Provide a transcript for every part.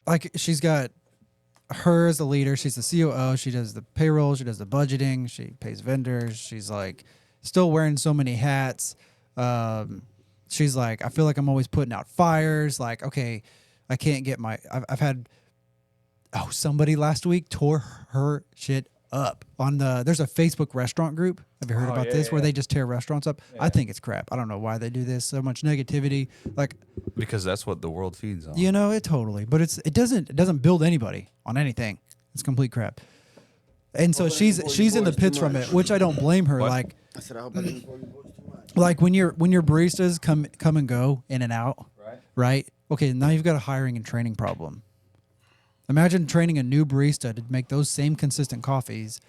like she's got her as the leader. She's the COO. She does the payroll. She does the budgeting. She pays vendors. She's like still wearing so many hats. She's like, I feel like I'm always putting out fires. Like, okay, I can't get my. I've had. Oh, somebody last week tore her shit up on the. There's a Facebook restaurant group. Have you heard about this? Where they just tear restaurants up. Yeah. I think it's crap. I don't know why they do this. So much negativity. Like because that's what the world feeds on. You know, it totally. But it doesn't build anybody on anything. It's complete crap. And so she's in the pits from it, which I don't blame her. What? Like I said I hope I didn't bore your boys too much. like when your baristas come and go in and out, right? Okay, now you've got a hiring and training problem. Imagine training a new barista to make those same consistent coffees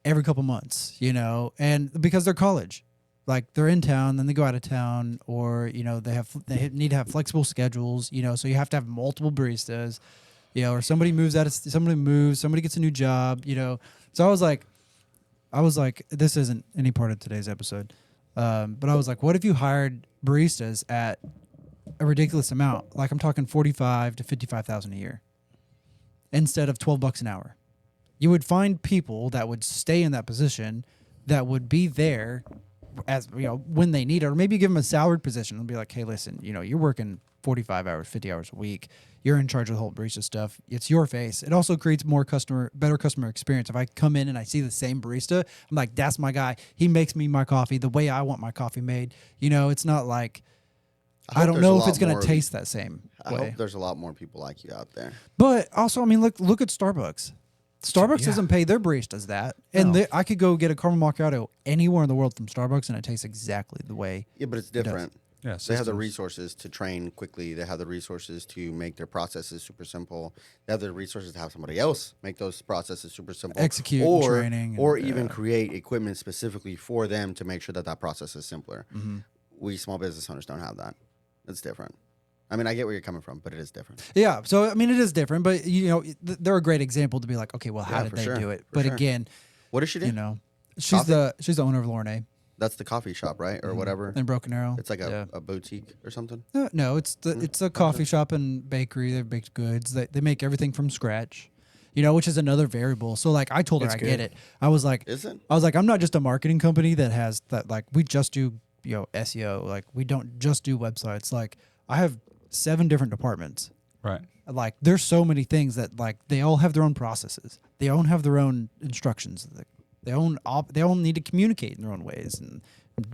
every couple months, you know, and because they're college, like they're in town, then they go out of town, or you know they need to have flexible schedules, you know, so you have to have multiple baristas, you know, or somebody moves, somebody gets a new job, you know. So I was like, this isn't any part of today's episode, but I was like, what if you hired baristas at a ridiculous amount, like I'm talking $45,000 to $55,000 a year, instead of $12 an hour? You would find people that would stay in that position, that would be there as you know when they need it, or maybe give them a salaried position and be like, hey, listen, you know, you're working 45 hours, 50 hours a week. You're in charge of the whole barista stuff. It's your face. It also creates better customer experience. If I come in and I see the same barista, I'm like, that's my guy. He makes me my coffee the way I want my coffee made. You know, it's not like I don't know if it's going to taste that same way. I hope there's a lot more people like you out there. But also, I mean, look at Starbucks. Starbucks doesn't pay their baristas that. And I could go get a caramel macchiato anywhere in the world from Starbucks, and it tastes exactly the way. Yeah, but it's different. Yeah, they have the resources to train quickly. They have the resources to make their processes super simple. They have the resources to have somebody else make those processes super simple. Execute training. Or even create equipment specifically for them to make sure that process is simpler. Mm-hmm. We small business owners don't have that. It's different. I mean, I get where you're coming from, but it is different. Yeah. So, I mean, it is different, but, you know, they're a great example to be like, okay, well, how did they do it? But again, what does she do? You know, she's the owner of Lorne. That's the coffee shop, right? Or whatever. In Broken Arrow. It's like a boutique or something? No, it's a coffee shop and bakery. They have baked goods. They make everything from scratch, you know, which is another variable. So, like, I told her I get it. I was like, I'm not just a marketing company that has that, like, we just do, you know, SEO. Like, we don't just do websites. Like, I have 7 different departments. Right. Like, there's so many things that, like, they all have their own processes. They all have their own instructions. They all need to communicate in their own ways and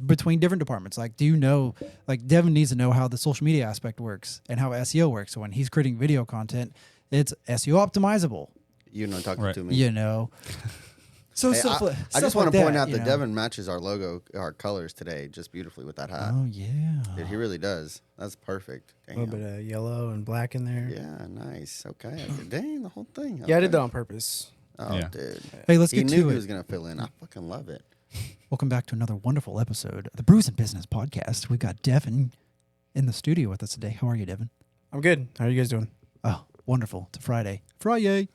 between different departments. Like, do you know, like, Devin needs to know how the social media aspect works and how SEO works. So when he's creating video content, it's SEO optimizable. You know, talking to me. You know. So hey, I just want to point out that Devin matches our logo, our colors today, just beautifully with that hat. Oh yeah, dude, he really does. That's perfect. Damn. A little bit of yellow and black in there. Yeah, nice. Okay, dang, the whole thing. Okay. Yeah, I did that on purpose. Oh, yeah. Dude. Hey, let's get to it. He knew he was gonna fill in. I fucking love it. Welcome back to another wonderful episode of the Brews and Business Podcast. We've got Devin in the studio with us today. How are you, Devin? I'm good. How are you guys doing? Oh, wonderful. It's a Friday. Friday.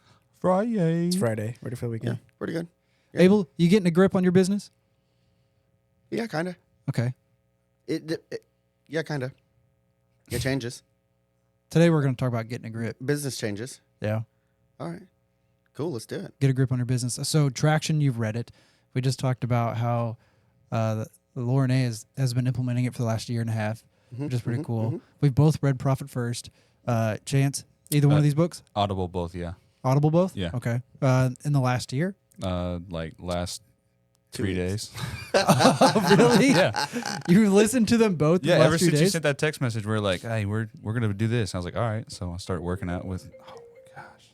It's Friday. Ready for the weekend? Yeah, pretty good. Yeah. Abel, you getting a grip on your business? Yeah, kind of. Okay. Yeah, kind of. It changes. Today we're going to talk about getting a grip. Business changes. Yeah. All right. Cool. Let's do it. Get a grip on your business. So Traction, you've read it. We just talked about how the Lorne has been implementing it for the last year and a half, which is pretty cool. Mm-hmm. We've both read Profit First. Chance, either one of these books? Audible both, yeah. Audible both? Yeah. Okay. In the last year? Like last 3 days. Oh, really? Yeah. You listened to them both? Yeah. The last Ever 2 since days? you sent that text message, we're like, hey, we're gonna do this. I was like, all right. So I started working out with. Oh my gosh.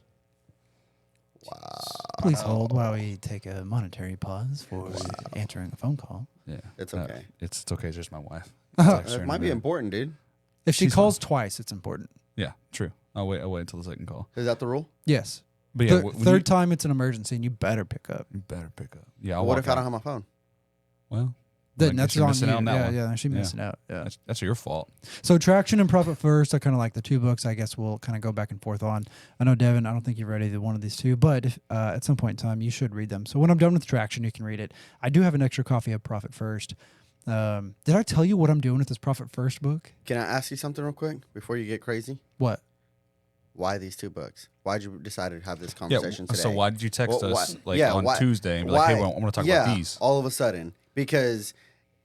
Wow. Please hold while we take a monetary pause for answering a phone call. Yeah. It's okay. It's okay. It's just my wife. It might be important, dude. If she calls twice, it's important. Yeah. True. I'll wait until the second call. Is that the rule? Yes. But yeah, third time it's an emergency, and you better pick up. You better pick up. Yeah. What if I don't have my phone? Well, then that's on you. Yeah, she's missing out. Yeah, that's your fault. So Traction and Profit First are kind of like the 2 books. I guess we'll kind of go back and forth on. I know Devin, I don't think you've read either one of these 2, but if, at some point in time you should read them. So when I'm done with Traction, you can read it. I do have an extra copy of Profit First. Did I tell you what I'm doing with this Profit First book? Can I ask you something real quick before you get crazy? What? why these 2 books? Why'd you decide to have this Yeah. conversation today? So why did you text Well, us why- yeah, on why- Tuesday and be like, hey, well, I want to talk about these? all of a sudden, because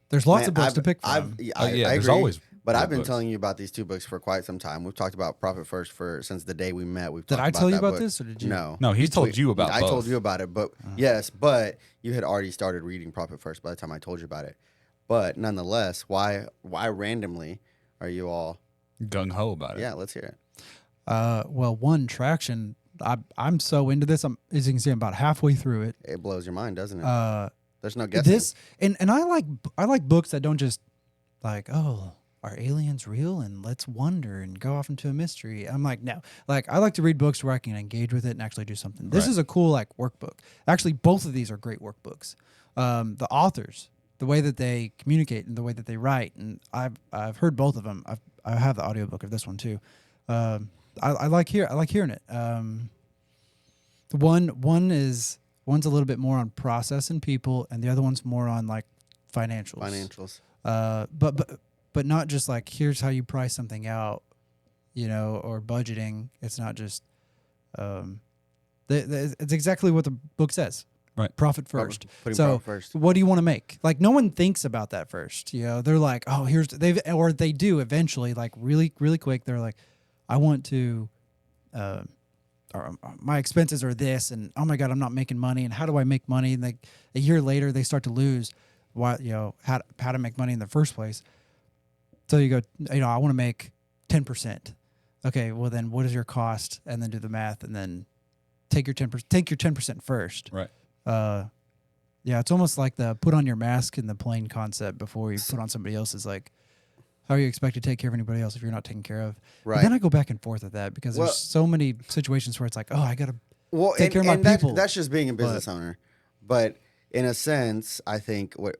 There's lots man, of books to pick from. Oh, yeah, I there's agree, always but I've good been books. telling you about these 2 books for quite some time. We've talked about Profit First since the day we met. We've Did talked I tell you that about book. this, or did you? No, He told you about I both. told you about it, but yes, but you had already started reading Profit First by the time I told you about it. But nonetheless, why randomly are you all? gung ho about it. Yeah, let's hear it. Well, one, traction. I'm so into this. As you can see, I'm about halfway through it. It blows your mind, doesn't it? There's no guessing. This and I like books that don't just like, oh, are aliens real, and let's wonder and go off into a mystery. I'm like, no. Like, I like to read books where I can engage with it and actually do something. This Right. is a cool like workbook. Actually, both of these are great workbooks. The authors, the way that they communicate and the way that they write, and I've heard both of them. I have the audiobook of this one too. I like hearing it. One's a little bit more on process and people, and the other one's more on like financials. But not just like, here's how you price something out, or budgeting. It's not just. It's exactly what the book says. Right. Profit first. Putting So profit first. what do you want to make? Like, no one thinks about that first. They're like, oh, they do eventually, like really, really quick. They're like, I want to, or my expenses are this, and oh my God, I'm not making money. And how do I make money? And like a year later, they start to lose how to make money in the first place. So you go, I want to make 10%. Okay, well then what is your cost? And then do the math, and then take your 10% first. Right. Yeah, it's almost like the put on your mask in the plane concept before you put on somebody else's. Like, how are you expected to take care of anybody else if you're not taken care of? Right. But then I go back and forth with that because Well- there's so many situations where it's like, oh, I gotta take and, care of my and that- people. That's just being a business owner. But in a sense, I think what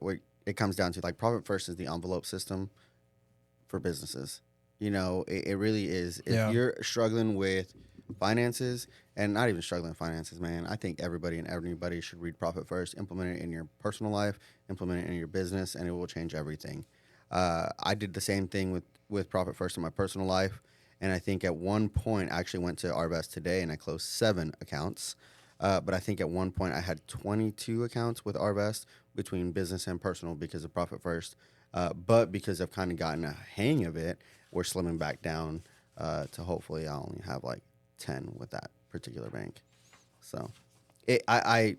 it comes down to, like, Profit First is the envelope system for businesses. It really is. If Yeah. you're struggling with finances, and not even struggling with finances, man, I think everybody should read Profit First, implement it in your personal life, implement it in your business, and it will change everything. I did the same thing with Profit First in my personal life, and I think at one point I actually went to Arvest today and I closed 7 accounts. But I think at one point I had 22 accounts with Arvest between business and personal because of Profit First. But because I've kind of gotten a hang of it, we're slimming back down to hopefully I only have like 10 with that particular bank. So That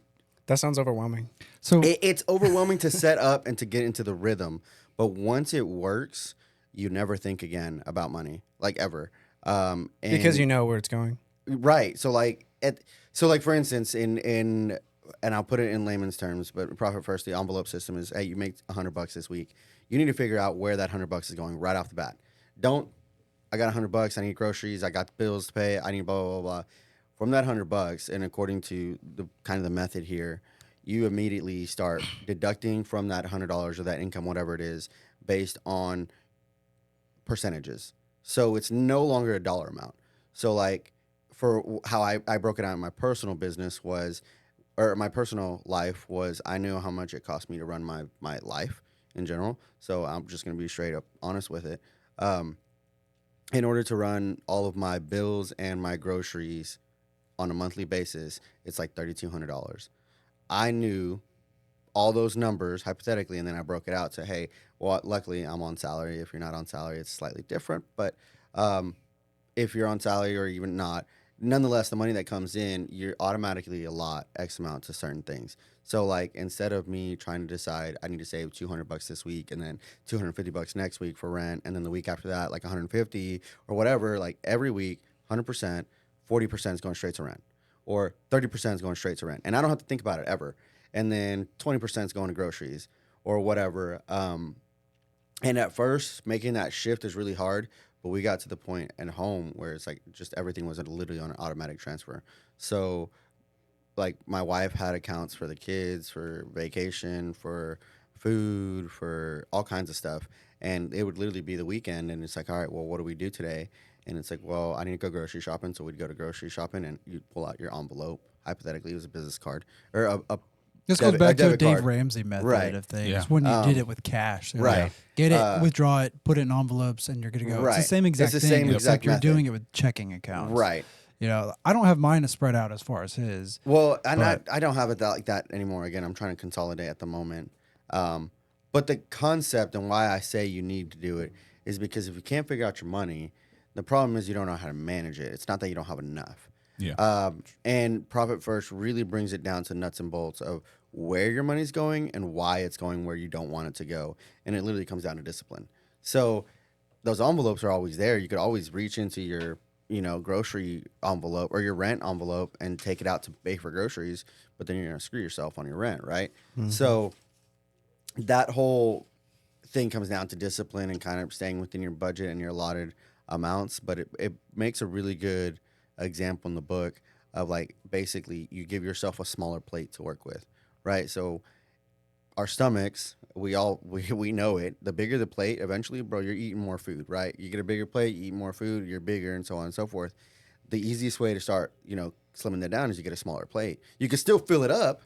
sounds overwhelming. So it's overwhelming to set up and to get into the rhythm. But once it works, you never think again about money, like ever. Because you know where it's going. Right. So for instance, and I'll put it in layman's terms, but Profit First, the envelope system is, hey, you make $100 this week. You need to figure out where that $100 is going right off the bat. I got $100. I need groceries. I got bills to pay. I need blah, blah, blah, blah. From that $100, and according to the kind of the method here, you immediately start deducting from that $100 or that income, whatever it is, based on percentages. So it's no longer a dollar amount. So like for how I broke it out in my personal business my personal life was, I knew how much it cost me to run my life in general. So I'm just going to be straight up honest with it. In order to run all of my bills and my groceries on a monthly basis, it's like $3,200. I knew all those numbers hypothetically, and then I broke it out to, hey, well, luckily I'm on salary. If you're not on salary, it's slightly different. But if you're on salary or even not, nonetheless, the money that comes in, you're automatically allot X amount to certain things. So like, instead of me trying to decide I need to save $200 this week and then $250 next week for rent, and then the week after that, like 150 or whatever, like every week, 100%, 40% is going straight to rent, or 30% is going straight to rent. And I don't have to think about it ever. And then 20% is going to groceries or whatever. And at first, making that shift is really hard. But we got to the point at home where it's like just everything was literally on an automatic transfer. So like my wife had accounts for the kids, for vacation, for food, for all kinds of stuff. And it would literally be the weekend. And it's like, all right, well, what do we do today? And it's like, well, I need to go grocery shopping. So we'd go to grocery shopping and you'd pull out your envelope. Hypothetically, it was a business card or This goes back to a debit Dave card. Ramsey method Right. of things. Yeah. When you did it with cash. They're Right. like, get it, withdraw it, put it in envelopes, and you're good to go. It's the Right. same exact It's the thing, same except exact you're method. doing it with checking accounts. Right. You know, I don't have mine spread out as far as his. Well, I But- don't have it like that anymore. Again, I'm trying to consolidate at the moment. But the concept and why I say you need to do it is because if you can't figure out your money, the problem is you don't know how to manage it. It's not that you don't have enough. Yeah. And Profit First really brings it down to nuts and bolts of where your money's going and why it's going where you don't want it to go. And it literally comes down to discipline. So those envelopes are always there. You could always reach into your, grocery envelope or your rent envelope and take it out to pay for groceries, but then you're going to screw yourself on your rent, right? Mm-hmm. So that whole thing comes down to discipline and kind of staying within your budget and your allotted amounts. But it makes a really good example in the book of like basically you give yourself a smaller plate to work with, right? So our stomachs, we know it. The bigger the plate, eventually, bro, you're eating more food, right? You get a bigger plate, you eat more food, you're bigger, and so on and so forth. The easiest way to start, slimming that down is you get a smaller plate. You can still fill it up,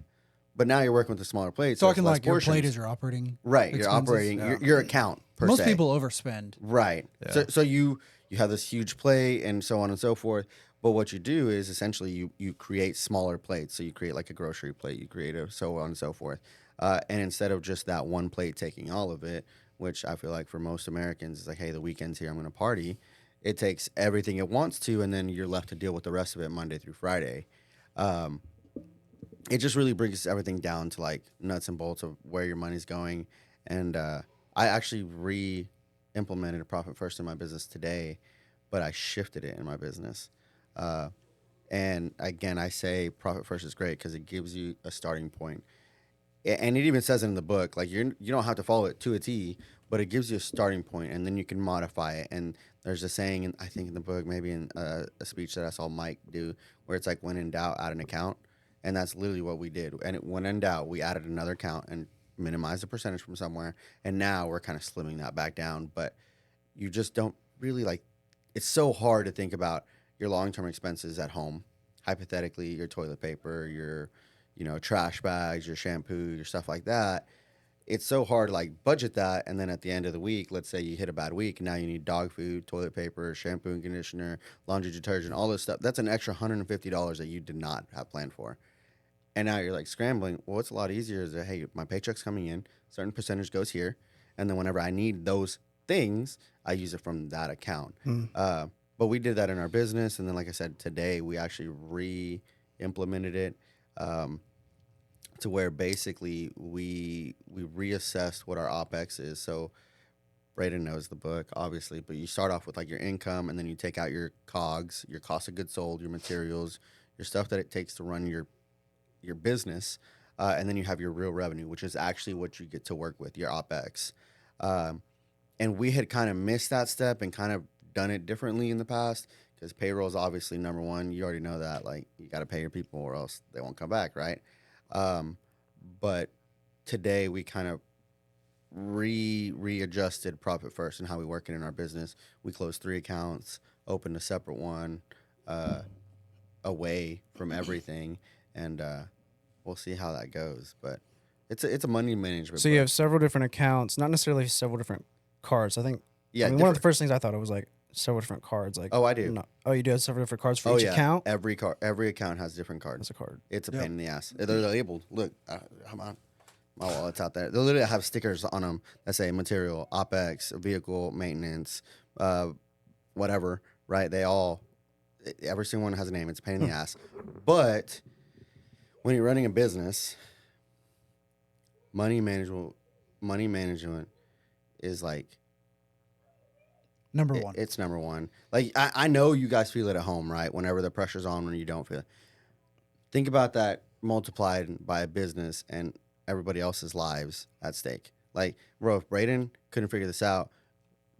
but now you're working with a smaller plate. So Talking it's less like your portions. plate is your operating Right, you're expenses. operating Yeah. your account per Most se. people overspend. Right. Yeah. So you have this huge plate and so on and so forth. But what you do is essentially you create smaller plates. So you create like a grocery plate, you create a so on and so forth. And instead of just that one plate taking all of it, which I feel like for most Americans is like, hey, the weekend's here, I'm going to party. It takes everything it wants to, and then you're left to deal with the rest of it Monday through Friday. It just really brings everything down to like nuts and bolts of where your money's going. And I actually re-implemented a Profit First in my business today, but I shifted it in my business. And again, I say Profit First is great because it gives you a starting point. And it even says it in the book, like you don't have to follow it to a T, but it gives you a starting point, and then you can modify it. And there's a saying, I think in the book, maybe in a speech that I saw Mike do, where it's like, when in doubt, add an account. And that's literally what we did. And when in doubt, we added another account and minimized the percentage from somewhere. And now we're kind of slimming that back down. But you just don't really it's so hard to think about your long-term expenses at home. Hypothetically, your toilet paper, your trash bags, your shampoo, your stuff like that. It's so hard to budget that, and then at the end of the week, let's say you hit a bad week, and now you need dog food, toilet paper, shampoo and conditioner, laundry detergent, all this stuff. That's an extra $150 that you did not have planned for. And now you're scrambling. Well, what's a lot easier is that, hey, my paycheck's coming in, certain percentage goes here, and then whenever I need those things, I use it from that account. But we did that in our business, and then like I said, today we actually re-implemented it. To where basically we reassessed what our OPEX is. So Braden knows the book, obviously, but you start off with your income, and then you take out your COGS, your cost of goods sold, your materials, your stuff that it takes to run your business, and then you have your real revenue, which is actually what you get to work with, your OPEX. And we had kind of missed that step and kind of done it differently in the past, because payroll is obviously number one. You already know that. You got to pay your people or else they won't come back, right? But today we kind of readjusted Profit First and how we work it in our business. We closed 3 accounts, opened a separate one, away from everything, and we'll see how that goes. But it's a money management. So you have several different accounts, not necessarily several different cards. I think. Yeah. One of the first things I thought it was several different cards. Oh, I do. Oh, you do have several different cards for each account? Every account has different cards. That's a card. It's a pain in the ass. They're labeled. Look, come on. My wallet's out there. They literally have stickers on them that say material, OPEX, vehicle maintenance, whatever, right? Every single one has a name. It's a pain in the ass. But when you're running a business, money management is Number one. It's number one. I know you guys feel it at home, right? Whenever the pressure's on, when you don't feel it. Think about that multiplied by a business and everybody else's lives at stake. Bro, if Braden couldn't figure this out,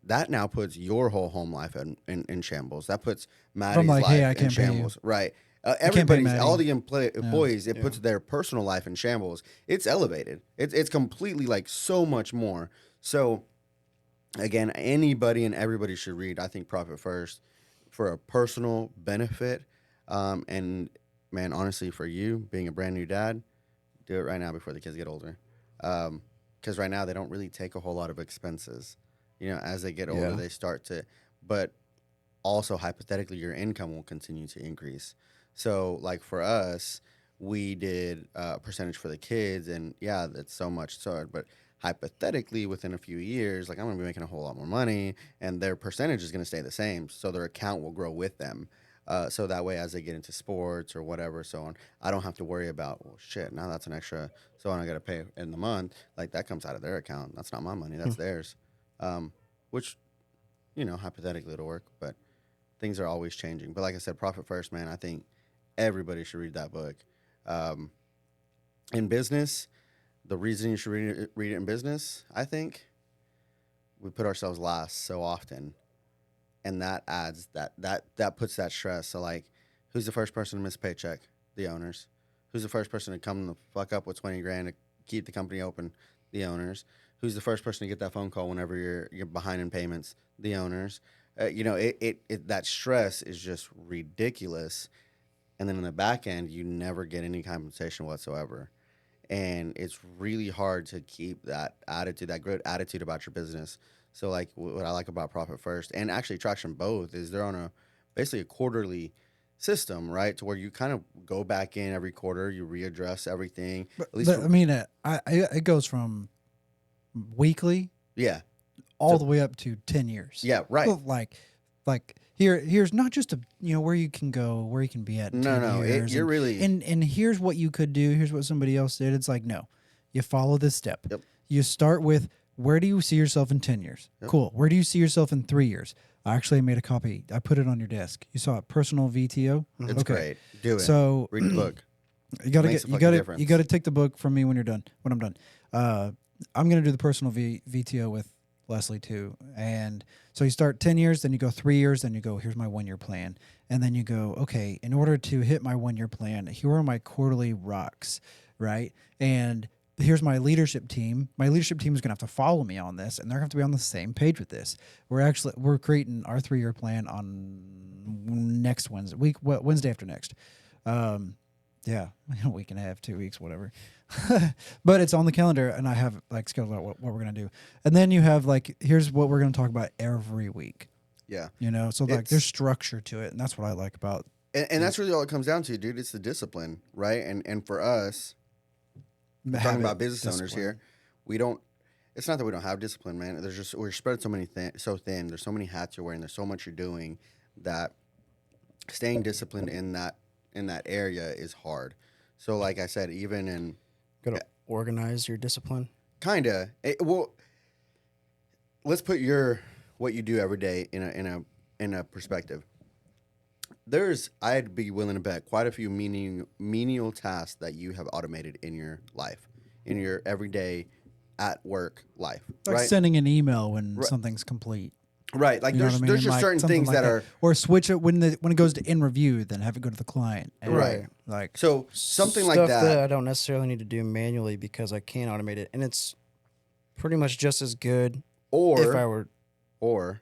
that now puts your whole home life in shambles. That puts Maddie's life in shambles. Right. Everybody's, all the employees, it puts their personal life in shambles. It's elevated. It's completely so much more. So, again, anybody and everybody should read, I think, Profit First for a personal benefit. And, man, honestly, for you, being a brand new dad, Do it right now before the kids get older. Because right now they don't really take a whole lot of expenses. You know, as they get older, Yeah. they start to. But also, hypothetically, your income will continue to increase. So, like for us, we did a percentage for the kids, and yeah, that's so much. So, but hypothetically, within a few years, like I'm gonna be making a whole lot more money, and their percentage is gonna stay the same. So their account will grow with them. So that way, as they get into sports or whatever, so on, I don't have to worry about, well, shit, now that's an extra, so on, I got to pay in the month. Like that comes out of their account. That's not my money. That's theirs. Which, you know, hypothetically it'll work, but things are always changing. But like I said, Profit First, man, I think everybody should read that book. In business, the reason you should read it in business, I think, we put ourselves last so often. And that adds that puts that stress. So like, who's the first person to miss a paycheck? The owners. Who's the first person to come the fuck up with 20 grand to keep the company open? The owners. Who's the first person to get that phone call whenever you're behind in payments? The owners. You know, that stress is just ridiculous. And then in the back end, you never get any compensation whatsoever. And it's really hard to keep that attitude, that good attitude about your business. So like what I like about Profit First and actually Traction both is they're on basically a quarterly system, right? To where you kind of go back in every quarter, you readdress everything. At least I mean, it goes from weekly yeah, all the way up to 10 years. yeah, right. Well, like here's not just where you can go, where you can be at in 10 years. You're really and here's what you could do. Here's what somebody else did. It's like, no, you follow this step. Yep. You start with, where do you see yourself in 10 years? Yep. Cool. Where do you see yourself in 3 years? I actually made a copy. I put it on your desk. You saw it, personal VTO. it's great. Do it. So Read the book. you gotta Makes get a you fucking gotta difference. you gotta take the book from me when you're done. When I'm done, I'm gonna do the personal VTO with Leslie too. And so you start 10 years, then you go 3 years, then you go, here's my 1 year plan, and then you go, okay, in order to hit my 1 year plan, here are my quarterly rocks, right? And here's my leadership team. My leadership team is gonna have to follow me on this, and they're gonna have to be on the same page with this. We're creating our 3 year plan on next Wednesday, Wednesday after next. Yeah, a week and a half, 2 weeks, whatever. But it's on the calendar, and I have like scheduled out what we're gonna do. And then you have like, here's what we're gonna talk about every week. Yeah. So like there's structure to it, and that's what I like about. And that's really all it comes down to, dude. It's the discipline, right? And for us, we're talking about business owners here. We don't. It's not that we don't have discipline, man. There's just we're spread so thin. There's so many hats you're wearing. There's so much you're doing that staying disciplined in that area is hard. So, like I said, even in Gotta organize your discipline. kinda well, let's put what you do every day in a perspective. I'd be willing to bet quite a few menial tasks that you have automated in your life, in your everyday at work life, Like right? sending an email when something's complete. Right. Like You know what I mean? there's just Like, certain something things like that are or switch it when it goes to in review, then have it go to the client. And Right. Like so something Stuff like that. I don't necessarily need to do manually because I can automate it, and it's pretty much just as good. Or if I were or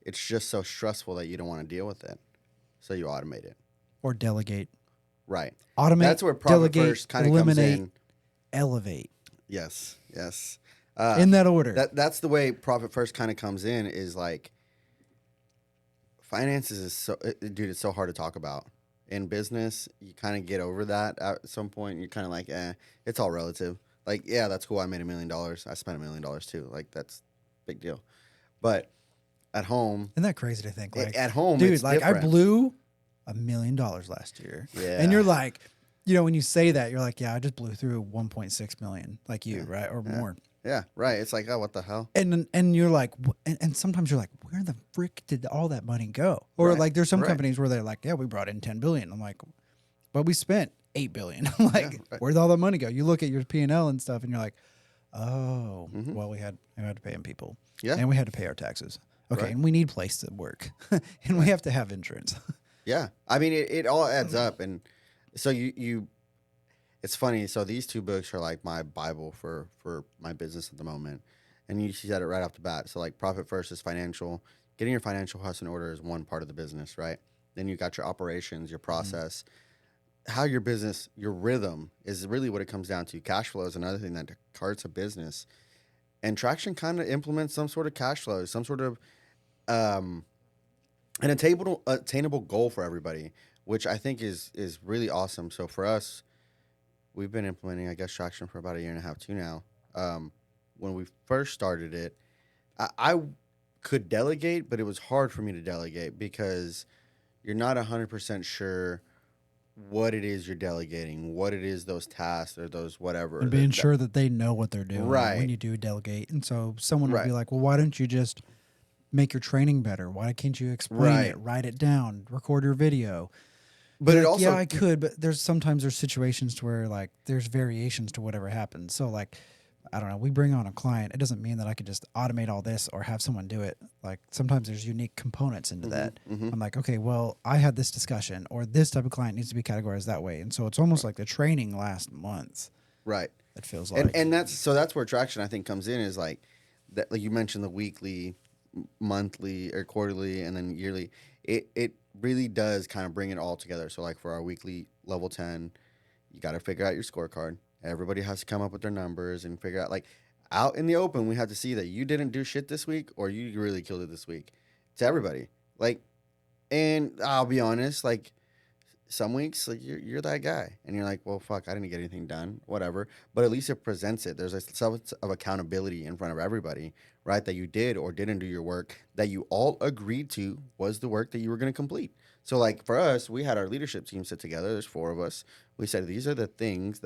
it's just so stressful that you don't want to deal with it, so you automate it. or delegate. Right. Automate. That's where Profit delegate, First kind of comes eliminate, in. elevate. Yes. Yes. In that order. That's the way Profit First kind of comes in. Is like finances is so, dude. It's so hard to talk about in business. You kind of get over that at some point. You're kind of like, it's all relative. Like, yeah, that's cool. I made $1 million. I spent $1 million too. Like, that's a big deal. But at home, Isn't that crazy to think? Like, at home, dude, it's like different. I blew $1 million last year. Yeah. And you're like, when you say that, you're like, yeah, I just blew through 1.6 million, like you, right? Or more. Yeah, right. It's like, oh, what the hell? And you're like, and sometimes you're like, where the frick did all that money go? Or Right, like, there's some right. companies where they're like, yeah, we brought in 10 billion. I'm like, but we spent 8 billion. I'm like, right. where'd all that money go? You look at your P&L and stuff, and you're like, oh, Mm-hmm. well, we had to pay in people, Yeah. and we had to pay our taxes. Okay, Right. and we need place to work, and we have to have insurance. Yeah. I mean, it all adds up. And so you it's funny. So these two books are like my Bible for my business at the moment. And you said it right off the bat. So like Profit First is financial. Getting your financial house in order is one part of the business, right? Then you got your operations, your process. how your business, your rhythm is really what it comes down to. Cash flow is another thing that hurts a business. And Traction kind of implements some sort of cash flow, some sort of um, an attainable goal for everybody, which I think is really awesome. So for us, we've been implementing, I guess, Traction for about a year and a half too now. When we first started it, I could delegate, but it was hard for me to delegate because you're not 100% sure what it is you're delegating, what it is those tasks or those whatever. And being sure that they know what they're doing Right. when you do delegate. And so someone would be Right. like, well, why don't you just make your training better? Why can't you explain Right. it, write it down, record your video? But Like, it also, yeah, I could, but there's situations to where like there's variations to whatever happens. So like, I don't know, we bring on a client. It doesn't mean that I could just automate all this or have someone do it. Like sometimes there's unique components into that. I'm like, okay, well, I had this discussion or this type of client needs to be categorized that way. And so it's almost like the training lasts months. right. It feels like. And that's where Traction I think comes in is like that, like you mentioned the weekly, monthly or quarterly and then yearly. It really does kind of bring it all together. So like for our weekly level 10, you got to figure out your scorecard. Everybody has to come up with their numbers and figure out, like, out in the open, we have to see that you didn't do shit this week or you really killed it this week. To everybody. Like, and I'll be honest, like, some weeks, like, you're that guy. And you're like, well, fuck, I didn't get anything done, whatever. But at least it presents it. There's a sense of accountability in front of everybody, right? That you did or didn't do your work that you all agreed to was the work that you were going to complete. So, like, for us, we had our leadership team sit together. There's 4 of us. We said, these are the things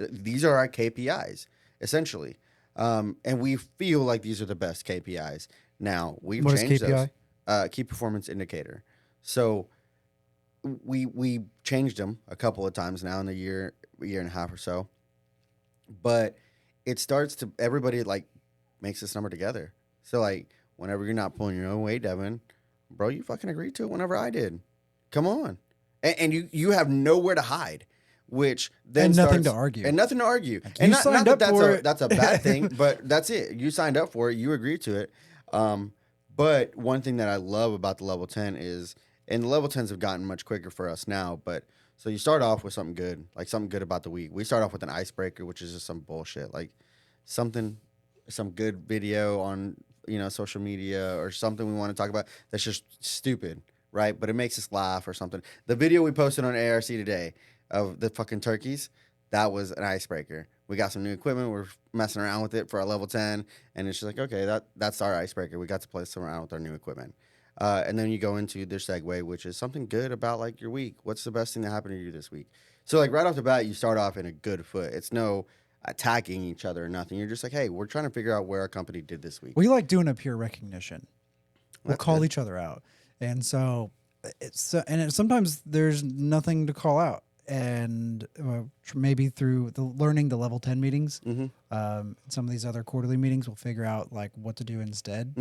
these are our KPIs, essentially. And we feel like these are the best KPIs. Now, we've What is changed KPI? those. Key performance indicator. So, we changed them a couple of times now in the year and a half or so. But it starts to, everybody, like, makes this number together. So, like, whenever you're not pulling your own weight, Devin, bro, you fucking agreed to it whenever I did. Come on. And you have nowhere to hide, which then And nothing starts- to argue. And nothing to argue. Like, and you not signed that up for it. that's a bad thing, but that's it. You signed up for it. You agreed to it. But one thing that I love about the level 10 is, and the level 10s have gotten much quicker for us now, but so you start off with something good, like something good about the week. We start off with an icebreaker, which is just some bullshit, like some good video on, social media or something we want to talk about that's just stupid, right? But it makes us laugh or something. The video we posted on ARC today of the fucking turkeys, that was an icebreaker. We got some new equipment. We're messing around with it for our level 10. And it's just like, okay, that's our icebreaker. We got to play some around with our new equipment. And then you go into their segue, which is something good about, like, your week. What's the best thing that happened to you this week? So, like, right off the bat, you start off in a good foot. It's no attacking each other or nothing. You're just like, hey, we're trying to figure out where our company did this week. We like doing a peer recognition. We'll That's call good. each other out. And so sometimes there's nothing to call out. And maybe through learning the level 10 meetings, some of these other quarterly meetings, we'll figure out like what to do instead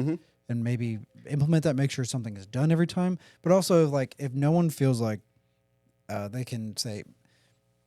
and maybe implement that, make sure something is done every time. But also, like, if no one feels like they can say,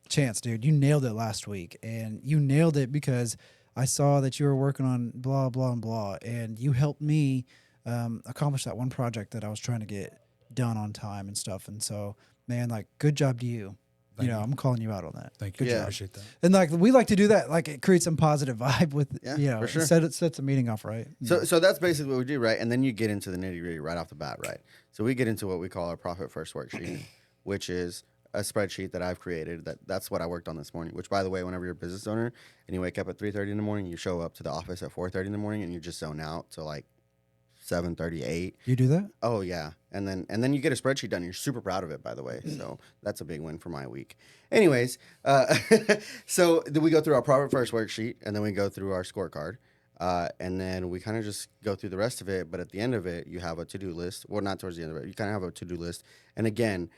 Chance, dude, you nailed it last week, and you nailed it because I saw that you were working on blah, blah, and blah, and you helped me accomplish that one project that I was trying to get done on time and stuff. And so, man, like, good job to you. Thank you. I'm calling you out on that. Thank you. Yeah. Appreciate that. And like, we like to do that. Like, it creates some positive vibe with, Yeah, for sure. sets a meeting off, right? So that's basically what we do, right? And then you get into the nitty gritty right off the bat, right? So we get into what we call our profit first worksheet, which is a spreadsheet that I've created. That's what I worked on this morning. Which, by the way, whenever you're a business owner and you wake up at 3:30 in the morning, you show up to the office at 4:30 in the morning, and you just zone out to like 7:38. You do that? Oh yeah, and then you get a spreadsheet done. You're super proud of it, by the way. So that's a big win for my week. Anyways, so then we go through our profit first worksheet, and then we go through our scorecard, and then we kind of just go through the rest of it. But at the end of it, you have a to-do list. Well, not towards the end of it. You kind of have a to-do list. And again,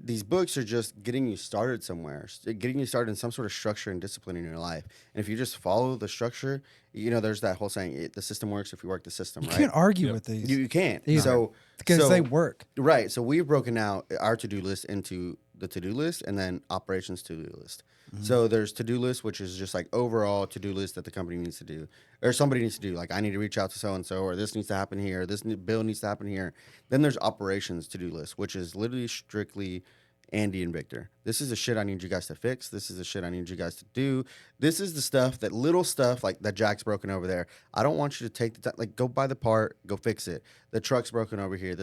these books are just getting you started somewhere, getting you started in some sort of structure and discipline in your life. And if you just follow the structure, there's that whole saying, the system works if you work the system, You right? can't argue Yep. with these. You can't. Either. So because they work. Right. So we've broken out our to-do list into the to-do list and then operations to-do list. So there's to-do list, which is just like overall to-do list that the company needs to do or somebody needs to do. Like, I need to reach out to so-and-so, or this needs to happen here. Bill needs to happen here. Then there's operations to-do list, which is literally strictly Andy and Victor. This is the shit I need you guys to fix. This is the shit I need you guys to do. This is the stuff, that little stuff like that jack's broken over there. I don't want you to take the time, like go buy the part, go fix it. The truck's broken over here.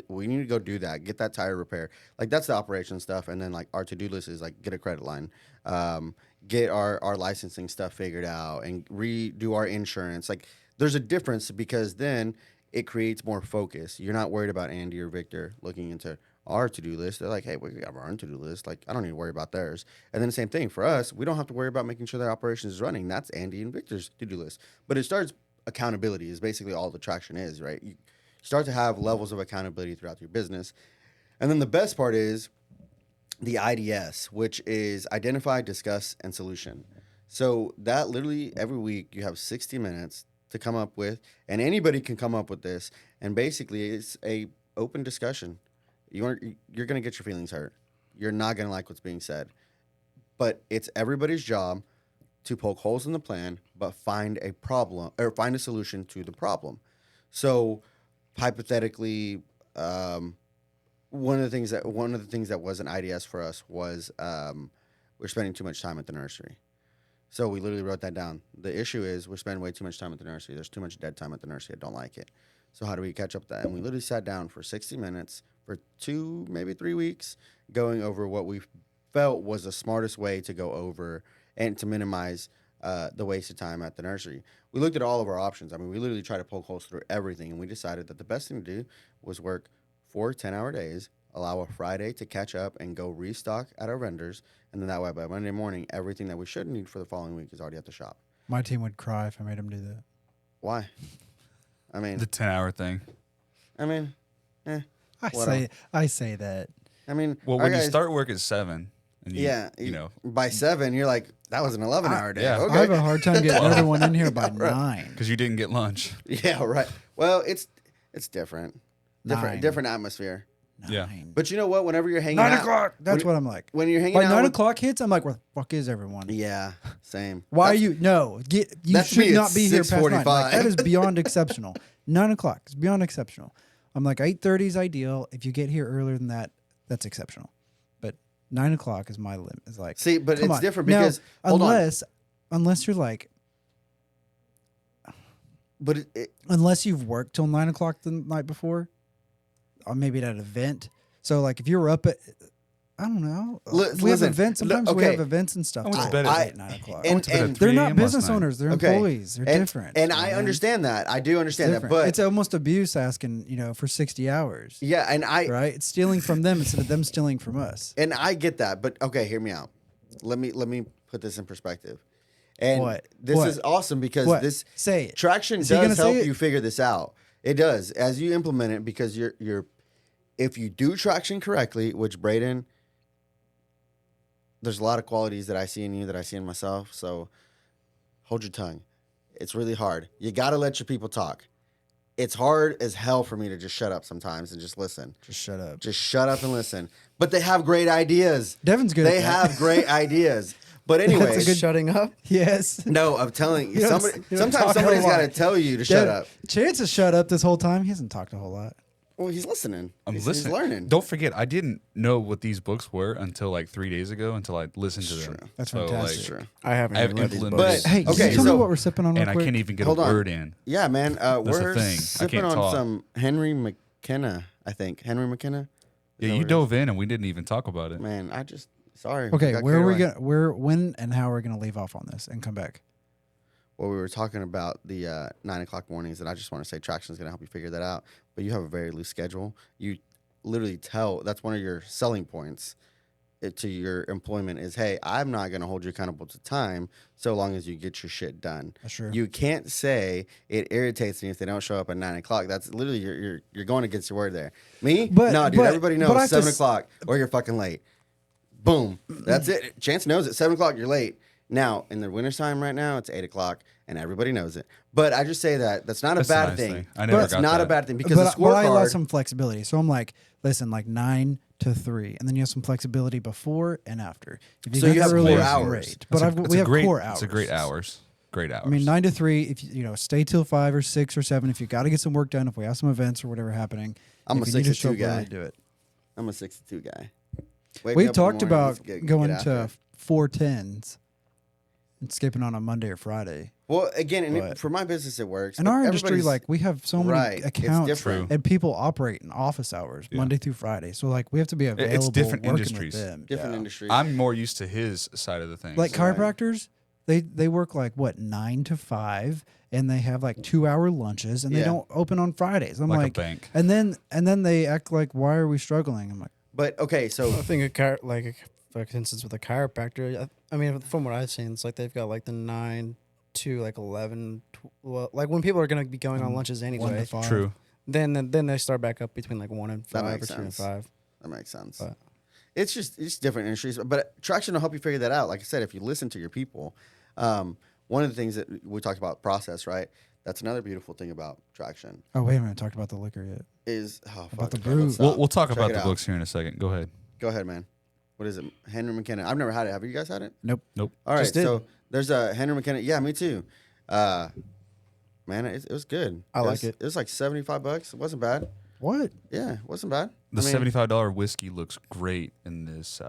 We need to go do that. Get that tire repair. Like that's the operation stuff. And then like our to-do list is like get a credit line, get our licensing stuff figured out, and redo our insurance. Like there's a difference because then it creates more focus. You're not worried about Andy or Victor looking into our to-do list. They're like, hey, we got our own to-do list. Like, I don't need to worry about theirs. And then the same thing for us. We don't have to worry about making sure their operations is running. That's Andy and Victor's to-do list. But it starts accountability is basically all the traction is, right? You start to have levels of accountability throughout your business. And then the best part is the IDS, which is identify, discuss, and solution. So that literally every week you have 60 minutes to come up with, and anybody can come up with this. And basically it's a open discussion. You're going to get your feelings hurt. You're not going to like what's being said. But it's everybody's job to poke holes in the plan, but find a problem or find a solution to the problem. So hypothetically, one of the things that was an IDS for us was we're spending too much time at the nursery. So we literally wrote that down. The issue is we're spending way too much time at the nursery. There's too much dead time at the nursery. I don't like it. So how do we catch up with that? And we literally sat down for 60 minutes for 2, maybe 3 weeks, going over what we felt was the smartest way to go over and to minimize the waste of time at the nursery. We looked at all of our options. I mean, we literally tried to poke holes through everything, and we decided that the best thing to do was work 4 10-hour days, allow a Friday to catch up and go restock at our vendors, and then that way by Monday morning, everything that we should need for the following week is already at the shop. My team would cry if I made them do that. Why? I mean, The 10-hour thing. I mean, I say that. I mean, Well, our when you guys- start work at 7, and you know, by 7, you're like, that was an 11-hour day. yeah. Okay. I have a hard time getting everyone in here by 9. because you didn't get lunch. Yeah, right. Well, it's different. Nine. Different atmosphere. Yeah. 9. But you know what? Whenever you're hanging 9 out, o'clock. That's what I'm like. when you're hanging By out, 9 with- o'clock hits, I'm like, where the fuck is everyone? Yeah, same. Why That's- are you? No, you that's should me at not be here past 9. 6:45. Like, that is beyond exceptional. 9 o'clock is beyond exceptional. I'm like 8:30 is ideal. If you get here earlier than that, that's exceptional. But 9 o'clock is my limit. It's like, See, but come it's on. different Now, because hold on. unless you're like, But unless you've worked till 9 o'clock the night before, or maybe at an event. So like if you were up at, I don't know, we have listen, events. Sometimes we okay. have events and stuff. I went to till bed at 8, 9 o'clock. and- went to bed at and- 3 They're not a.m. last business night. owners. They're Okay. employees. They're and, different. And I man. understand that. I do understand that. Different. But it's almost abuse asking, for 60 hours. yeah, and I Right? It's stealing from them instead of them stealing from us. and I get that. But okay, hear me out. Let me put this in perspective. And What? this What? is awesome because What? this Say it. traction Is he gonna does say help it? you figure this out. It does as you implement it because you're if you do traction correctly, which Braden, there's a lot of qualities that I see in you that I see in myself. So hold your tongue. It's really hard. You got to let your people talk. It's hard as hell for me to just shut up sometimes and just listen. Just shut up. Just shut up and listen. But they have great ideas. Devin's good They at that. have great ideas. But anyway, That's a good- Shutting up. Yes. no, I'm telling you, You don't- somebody, you don't sometimes talk a somebody's got to lot. tell you to shut Dev- up. Chance has shut up this whole time. He hasn't talked a whole lot. Well, he's listening. I'm He's listening. learning. Don't forget, I didn't know what these books were until like 3 days ago until I listened to them. true. That's So, fantastic. like, True. I haven't I have even read these implemented- books. Hey, Okay, can you tell so- me what we're sipping on real and I quick? can't even get Hold a on. word in. Yeah, man. the We're thing. I sipping can't on talk. some Henry McKenna, I think. Henry McKenna? Yeah, that you what it dove in and we didn't even talk about it. Man, I just, sorry. Okay, got where are we carried away. when and how are we gonna leave off on this and come back? Well, we were talking about the 9 o'clock mornings, and I just want to say traction is going to help you figure that out. But you have a very loose schedule. You literally that's one of your selling points to your employment is, hey, I'm not going to hold you accountable to time so long as you get your shit done. That's true. You can't say it irritates me if they don't show up at 9 o'clock. That's literally you're going against your word there. Me? But- no, dude. but- Everybody but I knows have to 7 s- o'clock or you're fucking late. Boom. That's it. Chance knows it. 7 o'clock, you're late. Now, in the wintertime right now, it's 8 o'clock, and everybody knows it. But I just say that's not That's a a bad nice thing. thing. I never That's got not that. a bad thing because the but I allow scorecard. some flexibility. So I'm like, listen, like 9 to 3, and then you have some flexibility before and after. If So get you have early, core it's hours. great. But It's we a have great, core hours. It's a great hours. Great hours. I mean, 9 to 3. If stay till 5 or 6 or 7. If you got to get some work done, if we have some events or whatever happening, I'm if a you need to 62 show up early, guy. do it. I'm a 62 guy. Wake We me up in the talked morning, about let's get going after to 410s and skipping on a Monday or Friday. Well, again, and But- for my business, it works. In but our industry, everybody's- like we have so many Right, it's accounts different. and people operate in office hours Yeah. Monday through Friday. So like we have to be available. It's different working industries. With them. different Yeah. industries. I'm more used to his side of the things. Like Right. chiropractors, they work like what 9 to 5, and they have like 2-hour lunches, and they Yeah. don't open on Fridays. I'm like like, a bank. and then they act like, why are we struggling? I'm like, but okay, so I think for instance with a chiropractor, I mean, from what I've seen, it's like they've got like the 9 to like 11, well, like when people are going to be going on lunches 1 anyway, to 5. True. then they start back up between like 1 and 5 or makes 2 and sense. 5. that makes sense. But- It's different industries, but traction will help you figure that out. Like I said, if you listen to your people, one of the things that we talked about process, right? That's another beautiful thing about traction Oh wait a minute, talked about the liquor yet? is oh, fuck, About the okay, brew. let's We'll stop. talk Check about it the out. books here in a second. Go ahead. Go ahead, man. What is it? Henry McKenna. I've never had it. Have you guys had it? Nope. Nope. All right, Just did. so there's a Henry McKenna. Yeah, me too. Man, it was good. I like it. It was like $75. It wasn't bad. What? Yeah, it wasn't bad. The I mean, $75 whiskey looks great in this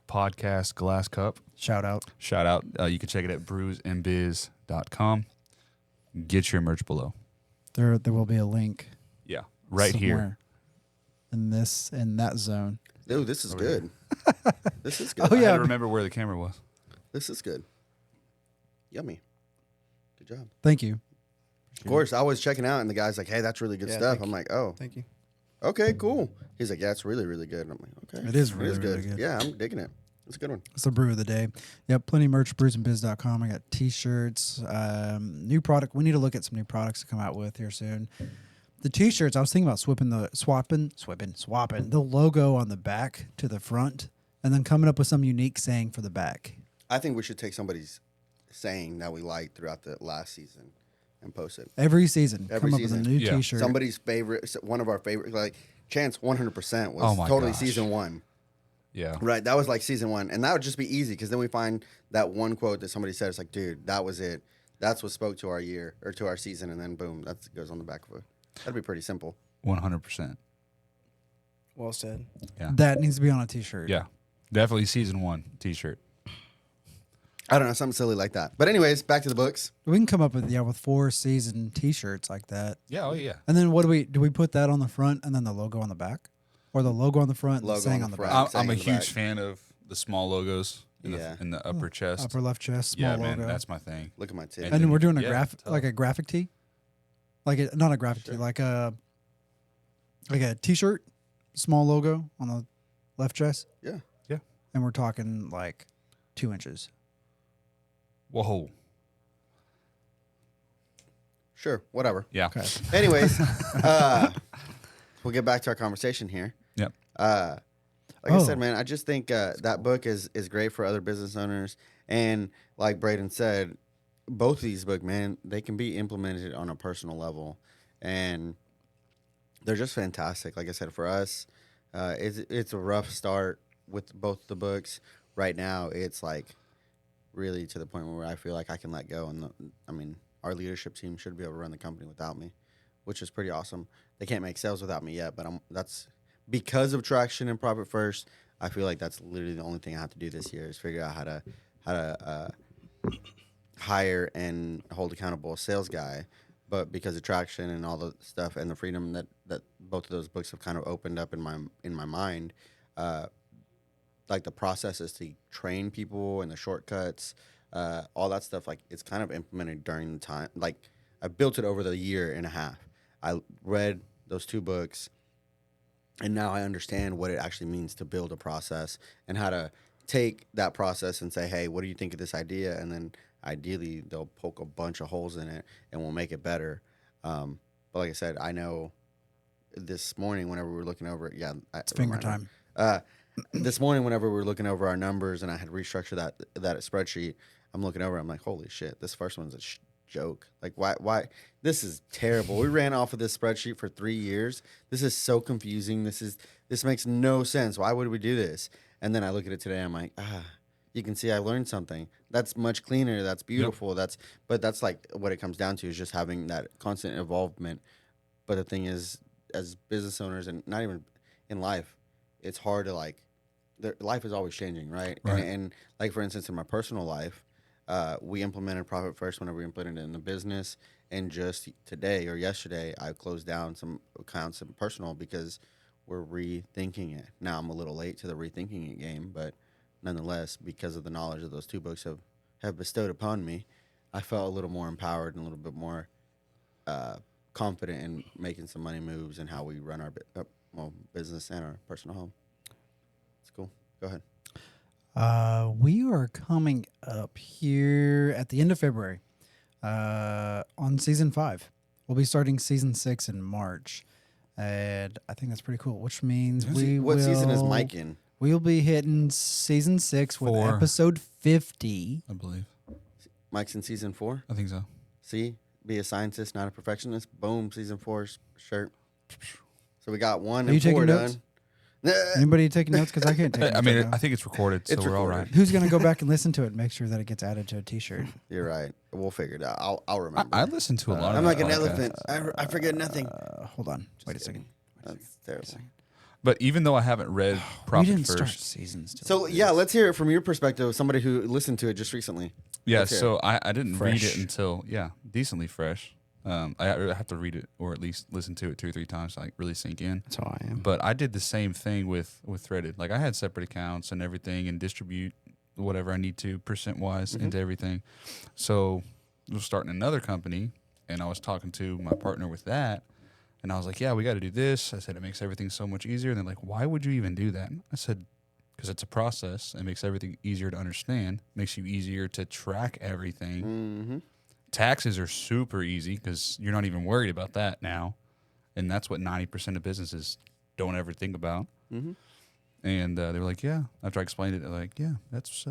podcast glass cup. Shout out. Shout out. You can check it at brewsandbiz.com. Get your merch below. There will be a link. Yeah. Right here. somewhere in that zone. Dude, this is Over good. This is good. Oh, I yeah. had to remember where the camera was. This is good. Yummy. Good job. Thank you. Of course, I was checking out, and the guy's like, "Hey, that's really good Yeah, stuff." thank I'm like, "Oh, Thank you. okay, cool." He's like, "Yeah, it's really, really good." And I'm like, "Okay, It is really, really good. Yeah, I'm digging it. It's a good one. It's the brew of the day. Yep, plenty of merch, brewsandbiz.com. I got t-shirts, new product. We need to look at some new products to come out with here soon. The t-shirts, I was thinking about swapping the logo on the back to the front and then coming up with some unique saying for the back. I think we should take somebody's saying that we liked throughout the last season and post it. Every season, Every come up season. with a new Yeah. t-shirt. Somebody's favorite, one of our favorite, like Chance 100% was Oh my totally gosh. season 1. Yeah. Right, that was like season 1, and that would just be easy because then we find that one quote that somebody said. It's like, dude, that was it. That's what spoke to our year or to our season, and then boom, that goes on the back of it. That'd be pretty simple. 100%. Well said. Yeah. That needs to be on a t-shirt. Yeah. Definitely season 1 t-shirt. I don't know, something silly like that. But anyways, back to the books. We can come up with 4 season t-shirts like that. Yeah. Oh, yeah. And then what do we put that on the front and then the logo on the back? Or the logo on the front and Logo the saying on on the the front. back? I'm a saying in the huge back. fan of the small logos in, Yeah. in the upper chest. Upper left chest, small yeah, logo. man. That's my thing. Look at my tip. And And then then- we're doing a yeah, graphic, like a graphic tee, not a graphic tee, like a t-shirt, small logo on the left chest, Yeah. Yeah. and we're talking like 2 inches. Whoa. Sure, whatever. Yeah. Okay. Anyways, we'll get back to our conversation here. Yep. Like I Oh. said, man, I just think that book is great for other business owners. And like Braden said, both of these books, man, they can be implemented on a personal level. And they're just fantastic. Like I said, for us, it's a rough start with both the books. Right now, it's like really to the point where I feel like I can let go. And I mean, our leadership team should be able to run the company without me, which is pretty awesome. They can't make sales without me yet, but that's because of traction and profit first. I feel like that's literally the only thing I have to do this year is figure out how to hire and hold accountable a sales guy. But because of traction and all the stuff and the freedom that both of those books have kind of opened up in my mind, like the processes to train people and the shortcuts, all that stuff, like it's kind of implemented during the time. Like I built it over the year and a half. I read those 2 books, and now I understand what it actually means to build a process and how to take that process and say, hey, what do you think of this idea? And then ideally they'll poke a bunch of holes in it and we'll make it better. But like I said, I know this morning whenever we were looking over it, It's finger time. This morning whenever we were looking over our numbers and I had restructured that spreadsheet, I'm looking over, I'm like, holy shit, this first one's a joke. Like, why? This is terrible. We ran off of this spreadsheet for 3 years. This is so confusing. This makes no sense. Why would we do this? And then I look at it today, I'm like, you can see I learned something. That's much cleaner. That's beautiful. Yep. But that's like what it comes down to is just having that constant involvement. But the thing is, as business owners and not even in life, it's hard to like life is always changing, right? Right. And like for instance, in my personal life, we implemented profit first whenever we implemented it in the business, and just today or yesterday, I closed down some accounts in personal because we're rethinking it. Now I'm a little late to the rethinking it game, but nonetheless, because of the knowledge that those 2 books have bestowed upon me, I felt a little more empowered and a little bit more confident in making some money moves and how we run our business and our personal home. It's cool. Go ahead. We are coming up here at the end of February on season 5. We'll be starting season 6 in March, and I think that's pretty cool. Which means What season is Mike in? We'll be hitting season 6 with 4. episode 50. I believe. Mike's in season 4. I think so. See, be a scientist, not a perfectionist. Boom, season 4 shirt. So we got 1 Are you and 4 taking done. notes? Anybody taking notes? Because I can't take notes. I mean, right now. I think it's recorded, so It's we're all recorded. right. Who's going to go back and listen to it and make sure that it gets added to a T-shirt? You're right. We'll figure it out. I'll remember. I listen to a lot of I'm like an podcasts. elephant. I forget nothing. Hold on. Wait a second. That's terrible. But even though I haven't read We Profit didn't start First, seasons. till So this. yeah, let's hear it from your perspective, somebody who listened to it just recently. yeah, Let's hear so I didn't read Fresh. it until, decently fresh. I have to read it or at least listen to it 2 or 3 times to like really sink in. That's how I am. But I did the same thing with Threaded. Like I had separate accounts and everything and distribute whatever I need to percent-wise into everything. So I was starting another company, and I was talking to my partner with that, and I was like, yeah, we got to do this. I said, it makes everything so much easier. And they're like, why would you even do that? I said, because it's a process. It makes everything easier to understand, makes you easier to track everything. Mm-hmm. Taxes are super easy because you're not even worried about that now. And that's what 90% of businesses don't ever think about. Mm-hmm. And they were like, yeah. After I explained it, they're like, yeah, that's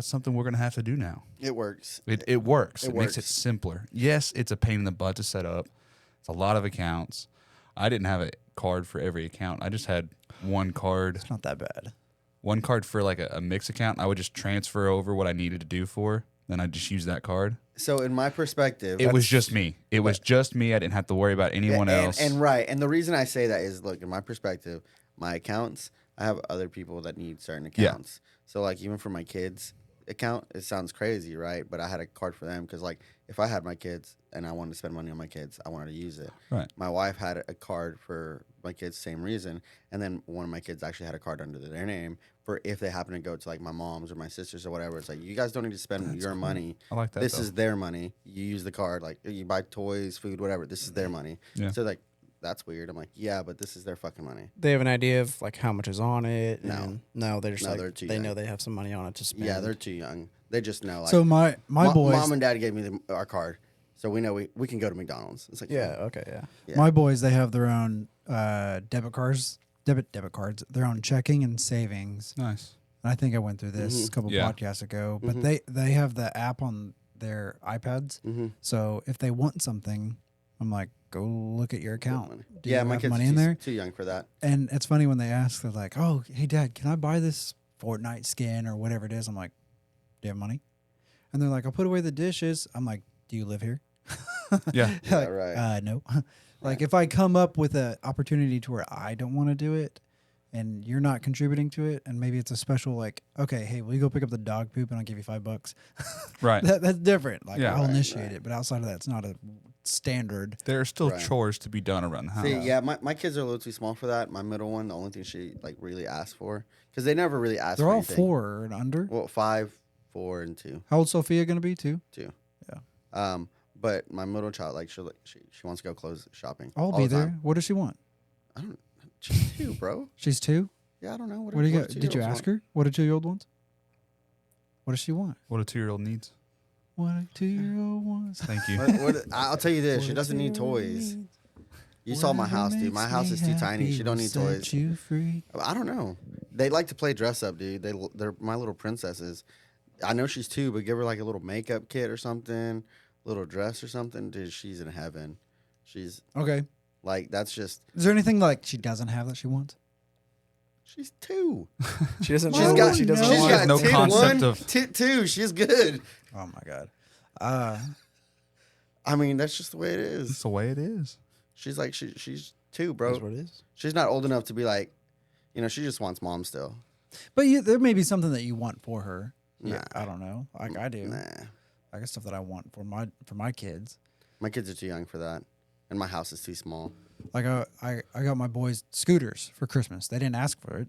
something we're going to have to do now. It works. It works. It It makes it works. simpler. Yes, it's a pain in the butt to set up. It's a lot of accounts. I didn't have a card for every account. I just had one card. It's not that bad. One card for like a mix account. I would just transfer over what I needed to do for. Then I just use that card. So in my perspective, It was just me. It was just me. I didn't have to worry about anyone else. And right. And the reason I say that is, look, in my perspective, my accounts, I have other people that need certain accounts. So like even for my kids' account, it sounds crazy, right? But I had a card for them because like if I had my kids and I wanted to spend money on my kids, I wanted to use it. Right. My wife had a card for my kids, same reason. And then one of my kids actually had a card under their name for if they happen to go to like my mom's or my sister's or whatever. It's like, you guys don't need to spend your money. I like that. This though. is their money. You use the card, like you buy toys, food, whatever. This is their money. Yeah. So like, that's weird. I'm like, yeah, but this is their fucking money. They have an idea of like how much is on it. No. And no, they're just No, like they're too they young. know they have some money on it to spend. Yeah, they're too young. They just know. Like, So my boys, mom and dad gave me our card, so we know we can go to McDonald's. It's like, Yeah. Okay. Yeah. yeah. my boys, they have their own debit cards, their own checking and savings. Nice. And I think I went through this a couple Yeah. podcasts ago, but they have the app on their iPads. Mm-hmm. So if they want something, I'm like, go look at your account. Do Yeah, you my have kids money are in there? too young for that. And it's funny when they ask, they're like, "Oh, hey, Dad, can I buy this Fortnite skin or whatever it is?" I'm like, "Do you have money?" And they're like, "I'll put away the dishes." I'm like, "Do you live here?" Yeah. Yeah, Like, right. No. Like if I come up with an opportunity to where I don't want to do it, and you're not contributing to it, and maybe it's a special like, okay, hey, will you go pick up the dog poop and I'll give you $5? Right. That's different. Like Yeah. I'll Right, initiate it, but outside of that, it's not a standard. There are still Right. chores to be done around the house. See, yeah, my kids are a little too small for that. My middle one, the only thing she like really asked for, because they never really asked They're for all anything. 4 and under. Well, 5, 4, and 2. How old Sophia gonna be? 2. But my middle child, like she wants to go clothes shopping. I'll all be the there. time. What does she want? I don't. She's 2, bro. She's 2. Yeah, I don't know. What do you got? Did you ask her? What a 2-year-old wants? What does she want? What a 2-year-old needs. What a 2-year-old wants. Thank you. I'll tell you this: she doesn't need toys. You saw my house, dude. My house is too tiny. She don't need toys. You free. I don't know. They like to play dress up, dude. They're my little princesses. I know she's 2, but give her like a little makeup kit or something, little dress or something, dude. She's in heaven. She's Okay. like, that's just. Is there anything like she doesn't have that she wants? She's 2. She doesn't. She's know got- what she doesn't she's want. got no two, concept one, of- 2. She's good. Oh my god. I mean, that's just the way it That's is. the way it is. She's like she's 2, bro. That's what it is. She's not old enough to be like, she just wants mom still. But there may be something that you want for her. Nah. Yeah, I don't know. Like I do. Nah. I got stuff that I want for my kids. My kids are too young for that, and my house is too small. Like I got my boys scooters for Christmas. They didn't ask for it.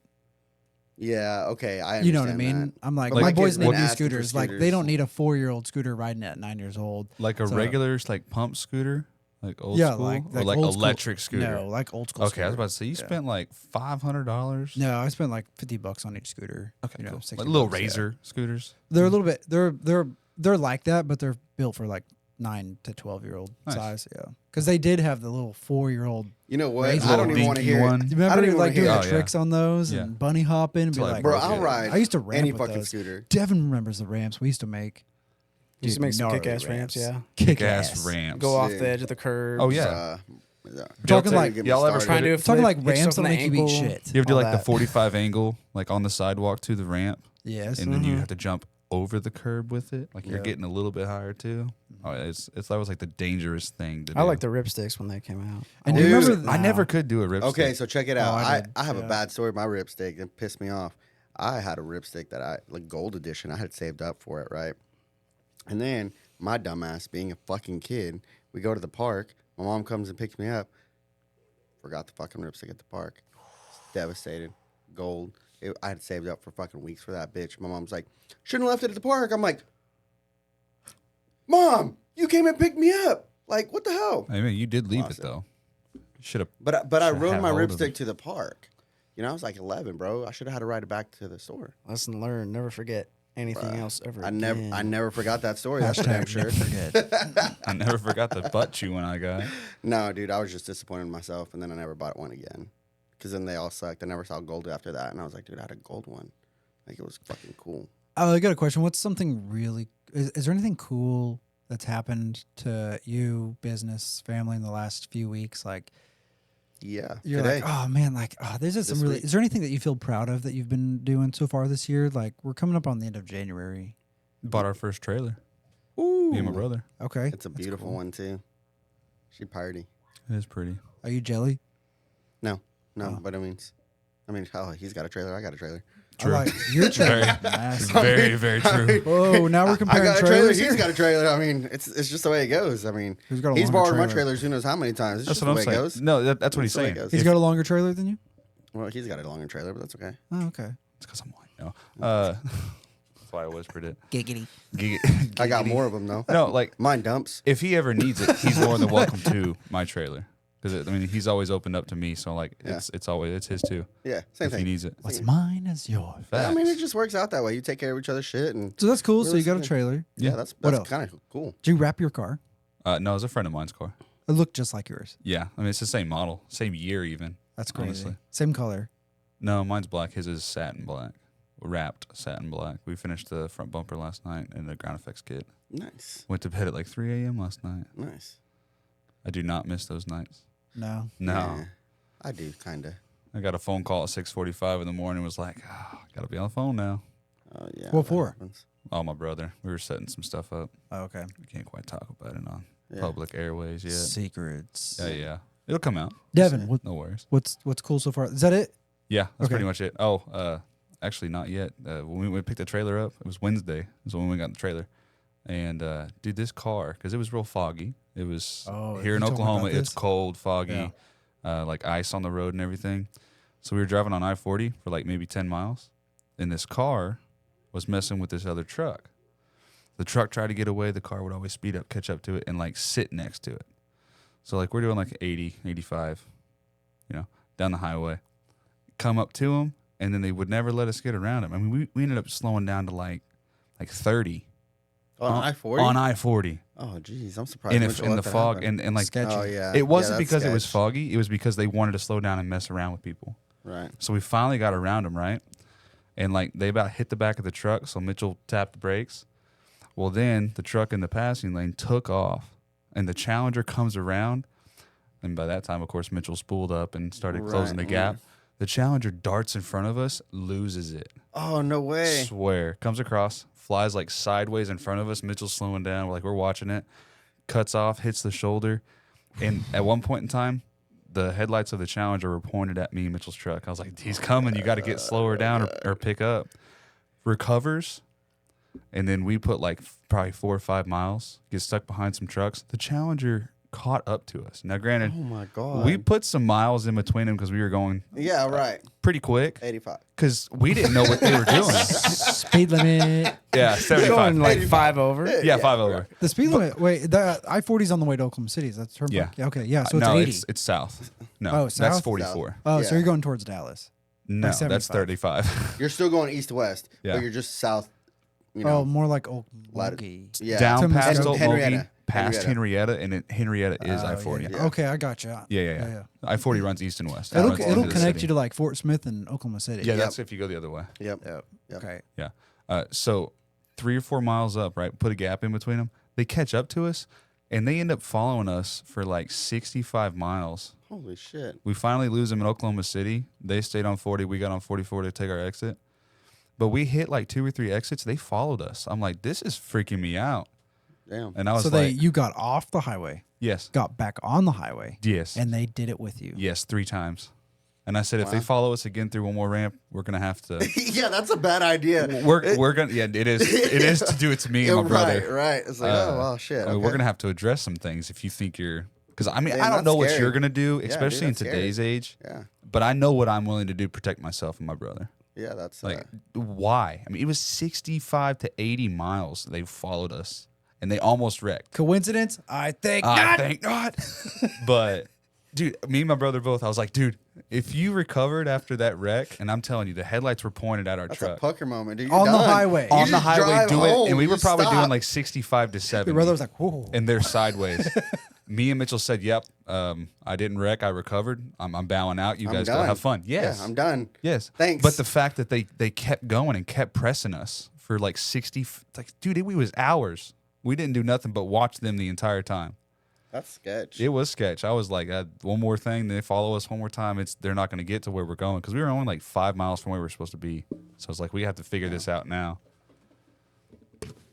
Yeah, okay, I understand You know what I mean? that. I'm like, But my my boys kids need been new asking for scooters. Like they scooters. don't need a 4-year-old scooter riding at 9 years old. Like a So- regular like pump scooter, like old Yeah, school, like or like old school- electric scooter. No, like old school. Okay, I was scooter. about to say you Yeah. spent like $500. No, I spent like $50 on each scooter. Okay, you know, cool. 60 Like little bucks, yeah. razor scooters. They're a little bit. They're like that, but they're built for like 9 to 12-year-old Nice. size. Yeah, because they did have the little 4-year-old. You know what? Razor I don't even dinky want to hear one. it. Do you I remember don't even like want to doing hear the Oh, it. yeah. tricks on those Yeah. and bunny hopping and be Until I like, Bro, broke I'll it. ride I used to ramp any with fucking those. scooter. Devin remembers the ramps we used to make. Used to Dude, make some gnarly kick-ass ramps, yeah. Kick Gas ass. ramps. Go off Dude. the edge of the curb. Oh yeah. Yeah. Talking Don't like- get me y'all ever started. Trying to do a Talking like flip, hit ramps yourself that'll in make the you eat ankle. shit. You ever do all like the that. 45 angle, like on the sidewalk to the ramp, Yes. and then you have to jump over the curb with it, like you're Yeah. getting a little bit higher too. Oh, it's that was like the dangerous thing to do. I like the ripsticks when they came out. And you Dude, remember? I never could do a ripstick. Okay, so check it out. I I did, have yeah. a bad story. My ripstick that pissed me off. I had a ripstick that like gold edition. I had saved up for it, right? And then my dumbass, being a fucking kid, we go to the park. My mom comes and picks me up. Forgot the fucking ripstick at the park. Devastated. Gold. I had saved up for fucking weeks for that bitch. My mom's like, shouldn't have left it at the park. I'm like, Mom, you came and picked me up. Like, what the hell? I mean, you did leave Lost it it. though. Should have. But I Should've rode had my hold of ripstick it. to the park. You know, I was like 11, bro. I should have had to ride it back to the store. Lesson learned. Never forget anything Bruh. else ever I again. never forgot that story. That's for damn Hashtag sure. never forget. I never forgot the butt chewing I got. No, dude, I was just disappointed in myself, and then I never bought one again. Because then they all sucked. I never saw gold after that, and I was like, dude, I had a gold one. Like, it was fucking cool. I got a question. What's something really? Is there anything cool that's happened to you, business, family in the last few weeks? Like Yeah, you're today. like, oh man, like there's just some This really. week. Is there anything that you feel proud of that you've been doing so far this year? Like we're coming up on the end of January. Bought our first trailer. Ooh, Me and my brother. Okay, It's a beautiful one too. She party. It is pretty. Are you jelly? No, Oh. but I mean, oh, he's got a trailer. I got a trailer. True. I like your trailer. Very- Nice. Very, very true. Whoa, now we're I comparing got a trailer. trailers. He's here? got a trailer. I mean, it's just the way it goes. I mean, Who's got a he's longer borrowed my trailer? trailers who knows how many times. It's That's just what the I'm way it saying. goes. No, that's what he's That's the way it saying. goes. He's got a longer trailer than you. Well, he's got a longer trailer, but that's okay. Oh, okay. It's because I'm white. No. That's why I whispered it. Giggity. I got more of them though. No, like Mine dumps. if he ever needs it, he's more than welcome to my trailer. Because I mean, he's always opened up to me, so like Yeah. it's his too. Yeah, same If he thing. needs it. What's mine is yours. Yeah, I mean, it Facts. just works out that way. You take care of each other's shit, and So that's cool. So you got a Realistically. trailer. yeah, Yeah. that's What else? kind of cool. Did you wrap your car? No, it's a friend of mine's car. It looked just like yours. Yeah, I mean it's the same model, same year even. That's crazy. Honestly. Same color. No, mine's black. His is satin black, wrapped satin black. We finished the front bumper last night and the ground effects kit. Nice, Went to bed at like 3 a.m. last night. nice. I do not miss those nights. No. No. Yeah, I do kind of. I got a phone call at 6:45 in the morning. Was like, oh, gotta be on the phone now. Oh yeah. What that for? happens. Oh, my brother. We were setting some stuff up. Oh, okay. We can't quite talk about it on Yeah. public airways yet. Secrets. Yeah. It'll come out. Devin, No worries. what's cool so far? Is that it? Yeah, that's Okay. pretty much it. Oh, actually not yet. When we picked the trailer up, it was Wednesday. Is when we got the trailer. And dude, this car, because it was real foggy. It was Oh, here you in told me Oklahoma. about It's this? cold, foggy, like ice on the road and everything. So we were driving on I-40 for like maybe 10 miles, and this car was messing with this other truck. The truck tried to get away. The car would always speed up, catch up to it, and like sit next to it. So like we're doing like 80, 85, down the highway. Come up to them, and then they would never let us get around them. I mean, we ended up slowing down to like 30 On I-40. on I-40 Oh jeez, I'm surprised. in, Mitchell in the let that fog, happen. and like Sketchy. Oh yeah. it wasn't that's because it was sketch. foggy. It was because they wanted to slow down and mess around with people. Right. So we finally got around them, right? And like they about hit the back of the truck, so Mitchell tapped the brakes. Well, then the truck in the passing lane took off, and the Challenger comes around, and by that time, of course, Mitchell spooled up and started closing the Right. gap. The Challenger darts in front of us, loses it. Oh no way. Swear, comes across, flies like sideways in front of us. Mitchell's slowing down. We're watching it. Cuts off, hits the shoulder, and at one point in time, the headlights of the Challenger were pointed at me and Mitchell's truck. I was like, he's coming. You got to get slower down or pick up. Recovers. And then we put like probably 4 or 5 miles, get stuck behind some trucks. The Challenger caught up to us. Now, granted, Oh my God. we put some miles in between them because we were going Yeah, right. pretty quick 85. because we didn't know what they were doing. Speed limit. Yeah, 75. Going like 85. 5 over. Yeah, 5 over. The speed limit. Wait, the I-40's on the way to Oklahoma City. Is that the turnpike? Yeah. Okay. Yeah. So it's no, 80. it's south. No, Oh, that's south? 44. Oh, so Yeah. you're going towards Dallas. No, Like that's 75. 35. You're still going east to west, Yeah. but you're just south. You know, Oh, more like Lat- Okmulgee. yeah. Down To past Muskogee. Okmulgee, Henrietta. past Henrietta, and then Henrietta is I-40. yeah. Okay, I got you. Yeah. I-40 runs east and west. It'll Runs into it'll the connect city. you to like Fort Smith and Oklahoma City. Yeah, that's if you go the other way. Yep. Yep. Yep. Okay. Yeah. So 3 or 4 miles up, right? Put a gap in between them. They catch up to us, and they end up following us for like 65 miles. Holy shit. We finally lose them in Oklahoma City. They stayed on 40. We got on 44 to take our exit. But we hit like 2 or 3 exits. They followed us. I'm like, this is freaking me out. Damn. And I was So like, you got off the highway, yes, got back on the highway, yes, and they did it with you. yes, 3 times. And I said, if they Wow. follow us again through one more ramp, we're gonna have to. Yeah, that's a bad idea. We're gonna. Yeah, it is. It is to do it to me and my brother. Right. It's like, oh, well, shit. I mean, Okay. we're gonna have to address some things if you think you're. Because I mean, Damn, I don't that's know what scary. you're gonna do, Yeah, especially dude, in that's scary. today's age. Yeah. But I know what I'm willing to do to protect myself and my brother. Yeah, that's Like, why? I mean, it was 65 to 80 miles. They followed us, and they almost wrecked. Coincidence? I think I not. think not. But, dude, me and my brother both. I was like, dude, if you recovered after that wreck, and I'm telling you, the headlights were pointed at our that's truck a pucker moment, dude. You're On the done. highway. You on the just highway drive doing, home, and we were you probably doing stop. like 65 to 70. Your brother was like, whoa. And they're sideways. Me and Mitchell said, "Yep, I didn't wreck. I recovered. I'm bowing out. You I'm guys go done. have fun." Yes, Yeah, I'm done. Yes, Thanks. But the fact that they kept going and kept pressing us for like 60, like dude, it was hours. We didn't do nothing but watch them the entire time. That's sketch. It was sketch. I was like, one more thing. They follow us one more time. They're not going to get to where we're going because we were only like 5 miles from where we were supposed to be. So I was like, we have to figure this out now.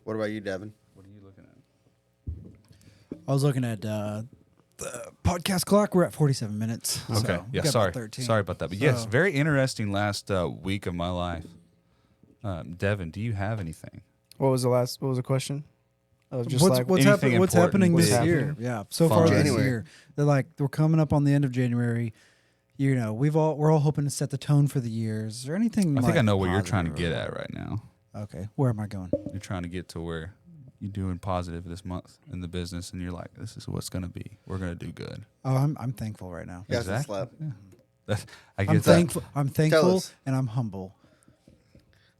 What about you, Devin? What are you looking at? I was looking at the podcast clock. We're at 47 minutes. Okay. So we Yeah. got Sorry. about 13. Sorry about that. But yes, So- very interesting last week of my life. Devin, do you have anything? What was the question? Of just what's like what's, anything what's important happening big. this year? Happening. Yeah, so Fun. far this January. year, they're like we're coming up on the end of January. You know, we're all hoping to set the tone for the year. Is there anything? I think I like, know what you're trying to positive get or- at right now. Okay, where am I going? You're trying to get to where you're doing positive this month in the business, and you're like, this is what's going to be. We're going to do good. Oh, I'm thankful right now. You guys Exactly. slept. I get I'm that. thankful. I'm thankful us. and I'm humble.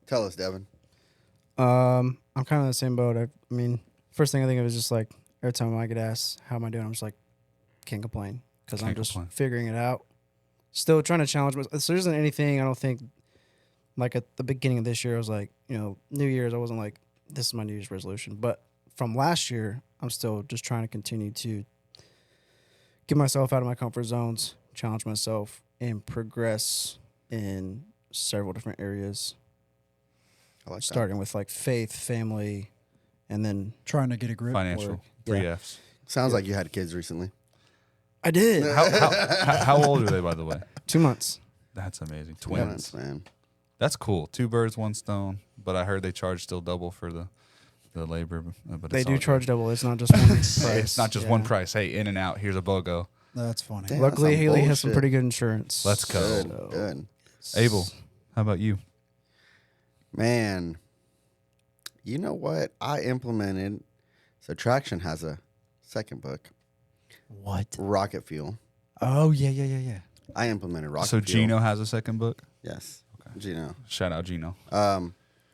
Tell us, Devin. I'm kind of in the same boat. I mean, first thing I think of is just like every time I get asked how am I doing, I'm just like can't complain because I'm Can't just complain. figuring it out. Still trying to challenge myself. So there isn't anything I don't think like at the beginning of this year I was like, you know, New Year's I wasn't like this is my New Year's resolution, but from last year I'm still just trying to continue to get myself out of my comfort zones, challenge myself, and progress in several different areas. I like Starting with like faith, family, and then Trying to get a grip. Financial. Work. 3 Yeah. Fs. that. Sounds like you had kids recently. I did How old are they, by the way? 2 months. That's amazing. Yeah, Twins. man. That's cool. 2 birds, 1 stone. But I heard they charge still double for the labor. But They it's do all charge good. double. It's not just one price. It's not just one price. Hey, in and out. Here's a BOGO. That's funny. Damn. Luckily, That's some Haley has some bullshit. pretty good insurance. Let's go. Good. So- Good. Abel, how about you? Man, you know what? I implemented. So Traction has a second book, What? Rocket Fuel. Oh yeah. I implemented Rocket So Fuel. Gino has a second book? Yes. Gino. Shout out Gino.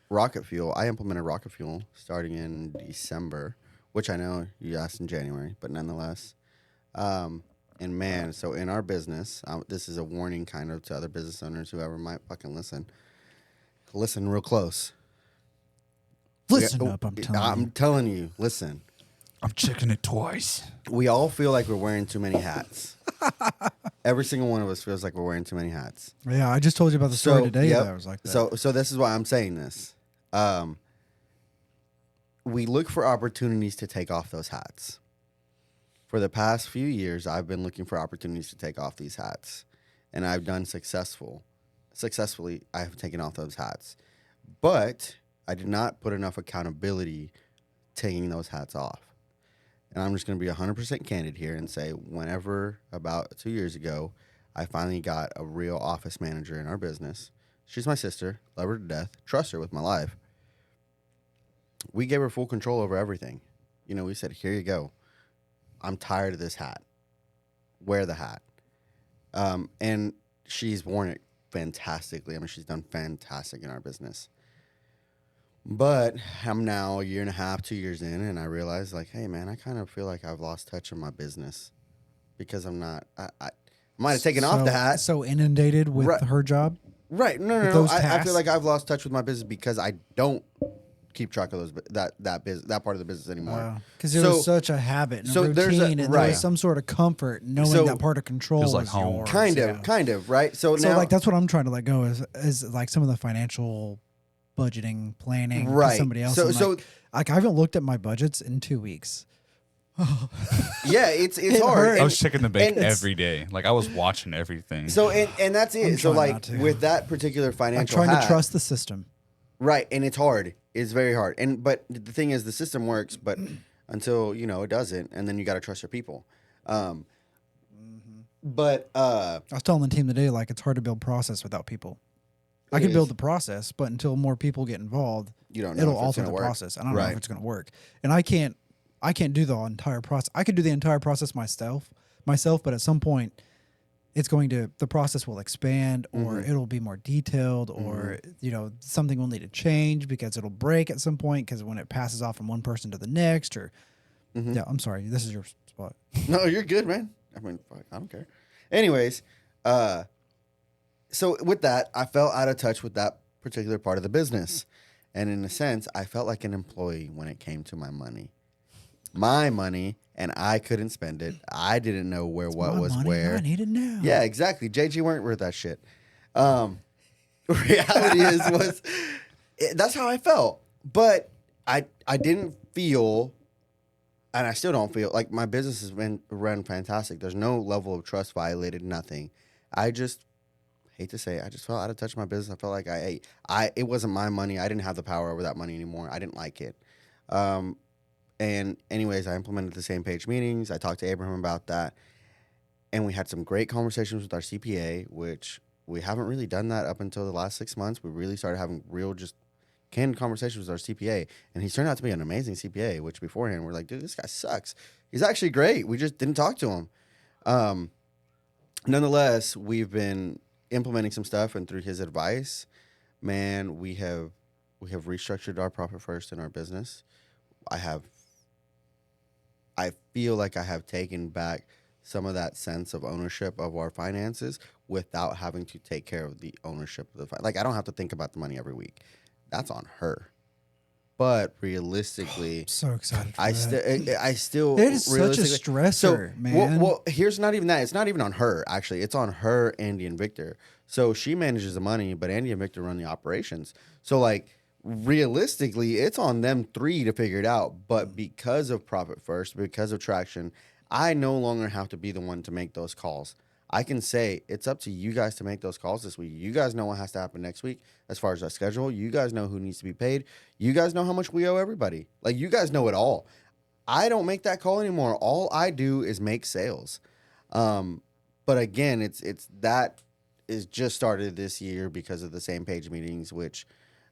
Rocket Fuel. I implemented Rocket Fuel starting in December, which I know you asked in January, but nonetheless. And man, so in our business, this is a warning kind of to other business owners, whoever might fucking listen. Listen real close. Listen Yeah, up, I'm telling you. telling you, listen. I'm checking it twice. We all feel like we're wearing too many hats. Every single one of us feels like we're wearing too many hats. Yeah, I just told you about the story today. yep. That was like that. So this is why I'm saying this. We look for opportunities to take off those hats. for the past few years, I've been looking for opportunities to take off these hats, and I've done successfully. I have taken off those hats, but I did not put enough accountability taking those hats off. And I'm just going to be 100% candid here and say, whenever about 2 years ago, I finally got a real office manager in our business. She's my sister, love her to death, trust her with my life. We gave her full control over everything. You know, we said, here you go. I'm tired of this hat. Wear the hat. And she's worn it fantastically. I mean, she's done fantastic in our business. But I'm now a year and a half, 2 years in, and I realize, like, hey, man, I kind of feel like I've lost touch of my business because I'm not. I might have taken off the hat. So inundated with Right. her job. Right? No. those I tasks? feel like I've lost touch with my business because I don't keep track of that part of the business anymore. Because it was such a habit and so a there's routine, a- and there right. was some sort of comfort knowing So- that part of control Feels like was home. yours. Kind Yeah. of, right? So So now, like that's what I'm trying to let go is like some of the financial budgeting planning to Right. somebody else. So- And, so- like I haven't looked at my budgets in 2 weeks. yeah, it's It hard. hurts. I was checking the bank and it's- every day. Like I was watching everything. So and that's it. I'm So trying like not to. with that particular I'm financial trying hat, to trust the system. right, and it's hard. It's very hard. But the thing is, the system works, but until it doesn't, and then you got to trust your people. But I was telling the team today, like it's hard to build process without people. I It can is. build the process, but until more people get involved, you don't know it'll if it's alter gonna the work. process. I don't know Right. if it's going to work, and I can't do the entire process. I could do the entire process myself, but at some point, the process will expand, or Mm-hmm. it'll be more detailed, or something will need to change because it'll break at some point because when it passes off from one person to the next, or Mm-hmm. yeah, I'm sorry, this is your spot. No, you're good, man. I mean, fuck, I don't care. Anyways, so with that, I fell out of touch with that particular part of the business. And in a sense, I felt like an employee when it came to my money. My money, and I couldn't spend it. I didn't know what My was money, where. I need it now. Yeah, exactly. JG weren't worth that shit. Reality that's how I felt. But I didn't feel, and I still don't feel like my business has been run fantastic. There's no level of trust violated, nothing. I just hate to say it, I just felt out of touch with my business. I felt like it wasn't my money. I didn't have the power over that money anymore. I didn't like it. And anyways, I implemented the same page meetings. I talked to Abraham about that. And we had some great conversations with our CPA, which we haven't really done that up until the last 6 months. We really started having real just candid conversations with our CPA. And he's turned out to be an amazing CPA, which beforehand we're like, dude, this guy sucks. He's actually great. We just didn't talk to him. Nonetheless, we've been implementing some stuff, and through his advice, man, we have restructured our profit first in our business. I feel like I have taken back some of that sense of ownership of our finances without having to take care of the ownership of the like I don't have to think about the money every week. That's on her. But realistically, I'm so excited for I that. still It is such a realistically- stressor, man. Well, here's not even that. It's not even on her, actually. It's on her, Andy, and Victor. So she manages the money, but Andy and Victor run the operations. So, like, realistically, it's on them three to figure it out. But because of Profit First, because of traction, I no longer have to be the one to make those calls. I can say it's up to you guys to make those calls this week. You guys know what has to happen next week as far as our schedule. You guys know who needs to be paid. You guys know how much we owe everybody. Like, you guys know it all. I don't make that call anymore. All I do is make sales. But again, it's that is just started this year because of the same page meetings, which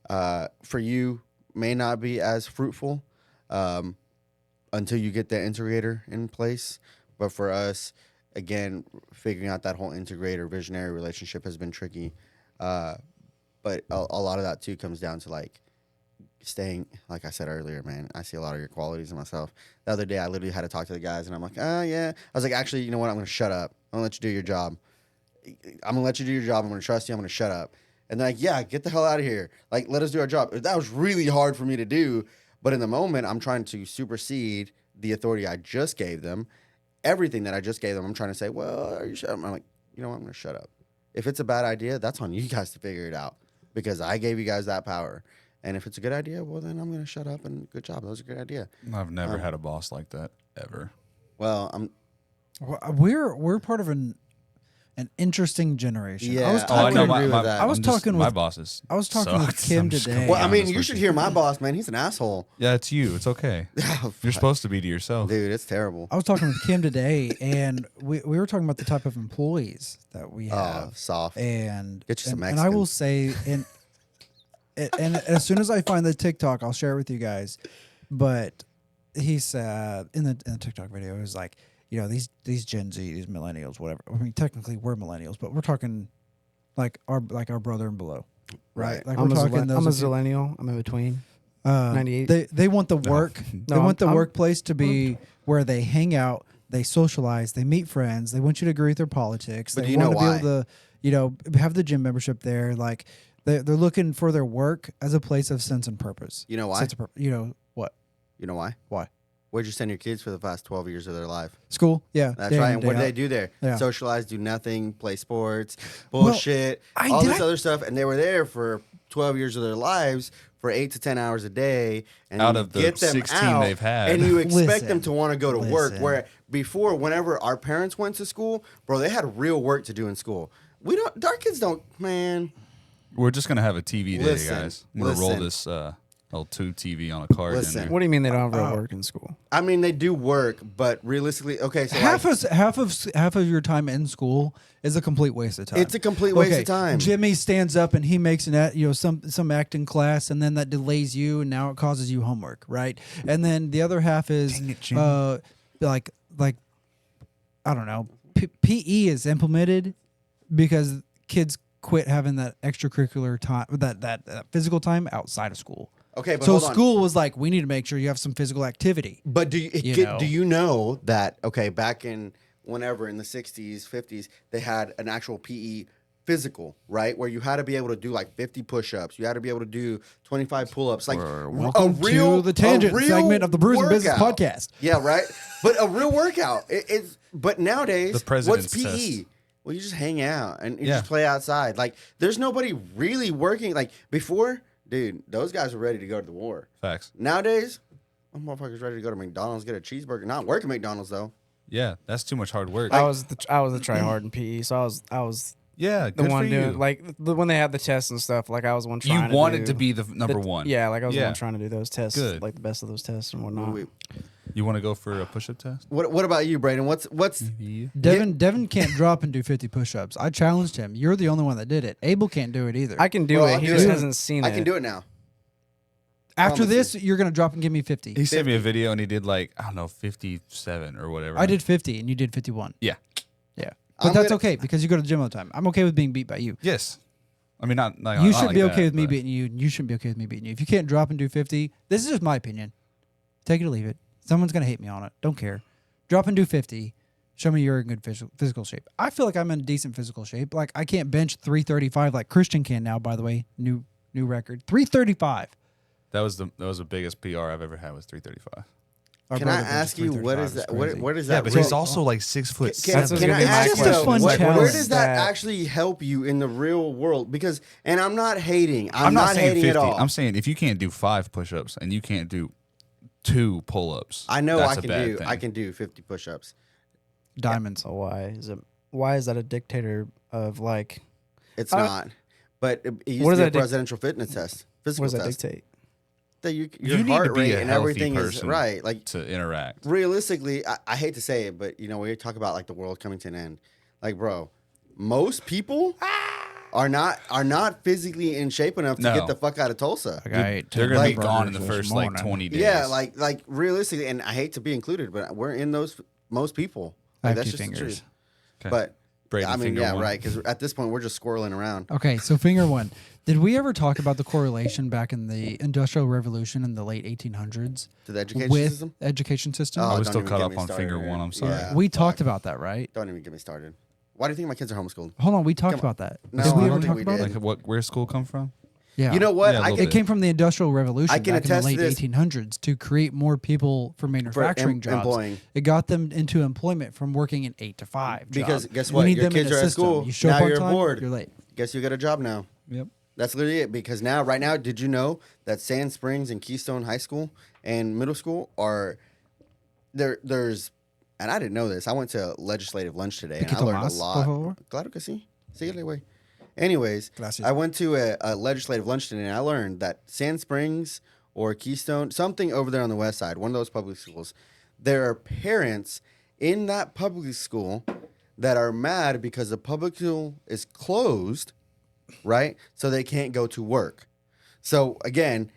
for you may not be as fruitful until you get that integrator in place. But for us, again, figuring out that whole integrator visionary relationship has been tricky. But a lot of that too comes down to like staying, like I said earlier, man, I see a lot of your qualities in myself. The other day, I literally had to talk to the guys, and I'm like, yeah. I was like, actually, you know what? I'm going to shut up. I'm going to let you do your job. I'm going to let you do your job. I'm going to trust you. I'm going to shut up. And they're like, yeah, get the hell out of here. Like, let us do our job. That was really hard for me to do. But in the moment, I'm trying to supersede the authority I just gave them. Everything that I just gave them, I'm trying to say, well, are you shut up? I'm like, you know what? I'm going to shut up. If it's a bad idea, that's on you guys to figure it out because I gave you guys that power. And if it's a good idea, well, then I'm going to shut up and good job. That was a good idea. I've never had a boss like that ever. Well, We're part of an interesting generation. Yeah, I was I talking, would agree with that. I was talking my with bosses. I was talking with sucks. Kim I'm just today. gonna well, be I mean, honest you with should hear my boss, man. He's an asshole. Yeah, it's you. It's okay. Oh, You're fuck. supposed to be to yourself. Dude, it's terrible. I was talking with Kim today, and we were talking about the type of employees that we Oh, have. soft. And Get you some and I will Mexicans. say, and as soon as I find the TikTok, I'll share it with you guys. But he said in the TikTok video, it was like, you know, these Gen Z, these millennials, whatever. I mean, technically we're millennials, but we're talking like our brother and below, right? Right. Like I'm we're a talking I'm a those. zillennial. I'm in between. 98. They want the work. They No, want the I'm- workplace to be where they hang out, they socialize, they meet friends. They want you to agree with their politics. But they do you know want to be why? able to, you know, have the gym membership there. Like they're looking for their work as a place of sense and purpose. You know why? Sense of you know what? You know why? Why? Where'd you send your kids for the past 12 years of their life? School? Yeah. That's day right. in, And day what do out. they do there? Yeah. Socialize, do nothing, play sports, bullshit, I- all did this I- other stuff. And they were there for 12 years of their lives for 8 to 10 hours a day. And Out you of the get them 16 out, they've had. And you expect Listen. them to want to go to work. Listen. Where before, whenever our parents went to school, bro, they had real work to do in school. Our kids don't, man. We're just gonna have a TV day, Listen, guys. I'm gonna roll listen. this old tube TV on a card Listen. in there. What do you mean they don't have real work in school? I mean, they do work, but realistically, okay, so half like, of your time in school is a complete waste of time. It's a complete waste of time. Jimmy stands up and he makes some acting class, and then that delays you, and now it causes you homework, right? And then the other half is Dang it, Jimmy. like I don't know, PE is implemented because kids quit having that extracurricular time, that physical time outside of school. okay, but So hold on. school was like, we need to make sure you have some physical activity. But do know. you know that back in whenever in the 60s, 50s, they had an actual PE physical, right? Where you had to be able to do like 50 push-ups, you had to be able to do 25 pull-ups, like Welcome to the tangent segment of the Brews and Business podcast. Yeah, right. But a real workout. But nowadays, The president's what's PE? test. Well, you just hang out and you Yeah. just play outside. Like there's nobody really working. Like before, dude, those guys were ready to go to the war. Facts. Nowadays, them motherfuckers ready to go to McDonald's, get a cheeseburger. Not work at McDonald's though. Yeah, that's too much hard work. I was the try hard in PE, so I was yeah, the good one for doing you. like when they had the tests and stuff. Like I was the one trying. You wanted do to be the number one. Yeah, like I was the Yeah. one trying to do those tests, Good. like the best of those tests and whatnot. Wait, You want to go for a push-up test? what about you, Braden? What's Yeah. Devin can't drop and do 50 push-ups. I challenged him. You're the only one that did it. Abel can't do it either. I can do Bro, it. I'll He do just it. hasn't seen it. I can do it now. After promise this, you're gonna drop and give me 50. He sent me a video and he did like, I don't know, 57 or whatever. I did 50 and you did 51. Yeah. Yeah, but I'm that's gonna- okay because you go to the gym all the time. I'm okay with being beat by you. Yes. I mean, not You not should like be okay that, with me but- beating you. And you shouldn't be okay with me beating you. If you can't drop and do 50, this is just my opinion. Take it or leave it. Someone's gonna hate me on it. Don't care. Drop and do 50. Show me you're in good physical shape. I feel like I'm in decent physical shape. Like I can't bench 335 like Christian can now. By the way, new record 335. That was the biggest PR I've ever had was 335. Our Can I brother benches ask you what 335. is that? It's What, crazy. where does Yeah, that? but really- he's also like 6'7". That's what's Can gonna I be my ask It's you just a though, fun where challenge. does that That- actually help you in the real world? Because, and I'm not hating. I'm not not saying hating 50. at all. I'm saying if you can't do 5 push-ups and you can't do 2 pull-ups, I know that's I a can bad do. thing. I can do 50 push-ups. Diamonds. So why is that a dictator of like It's I- not. But it used What to does be a that dic- presidential fitness test, physical what does that test. dictate? That your You need heart to be rate a and healthy everything is person. right. Like to interact. realistically, I hate to say it, but you know, we talk about like the world coming to an end. Like, bro, most people are not physically in shape enough to No. get the fuck out of Tulsa. They're going to Like- be gone in the first like 20 days. Yeah, like realistically, and I hate to be included, but we're in those most people. I Like, have that's 2 just the fingers. truth. Okay. But Braden, I mean, finger yeah, one. right. Because at this point, we're just squirreling around. Okay, so finger one. Did we ever talk about the correlation back in the Industrial Revolution in the late 1800s To the education with system. education system? Oh, I was don't still even caught get up me on started. finger one. I'm sorry. Yeah. We fuck. talked about that, right? Don't even get me started. Why do you think my kids are homeschooled? Hold on, we talked Come on. about that. No, did we I ever don't think talk we about did. it? Like where's school come from? Yeah. You know what? Yeah, a I little can It came from the Industrial Revolution I can back in the attest to late this. 1800s to create more people for manufacturing jobs. employing. It got them into employment from working an 8 to 5 Because job. guess We what? need Your them in kids a are at system. school. You show Now up on you're time, bored. you're late. Guess you get a job now. Yep. That's literally it. Because now, right now, did you know that Sand Springs and Keystone High School and middle school are there's and I didn't know this. I went to legislative lunch today, and I Poquito learned a más, lot. por favor. Claro que sí. Síguele, güey. Anyways, Gracias. I went to a legislative lunch today, and I learned that Sand Springs or Keystone, something over there on the west side, one of those public schools, there are parents in that public school that are mad because the public school is closed, right? So they can't go to work. So again,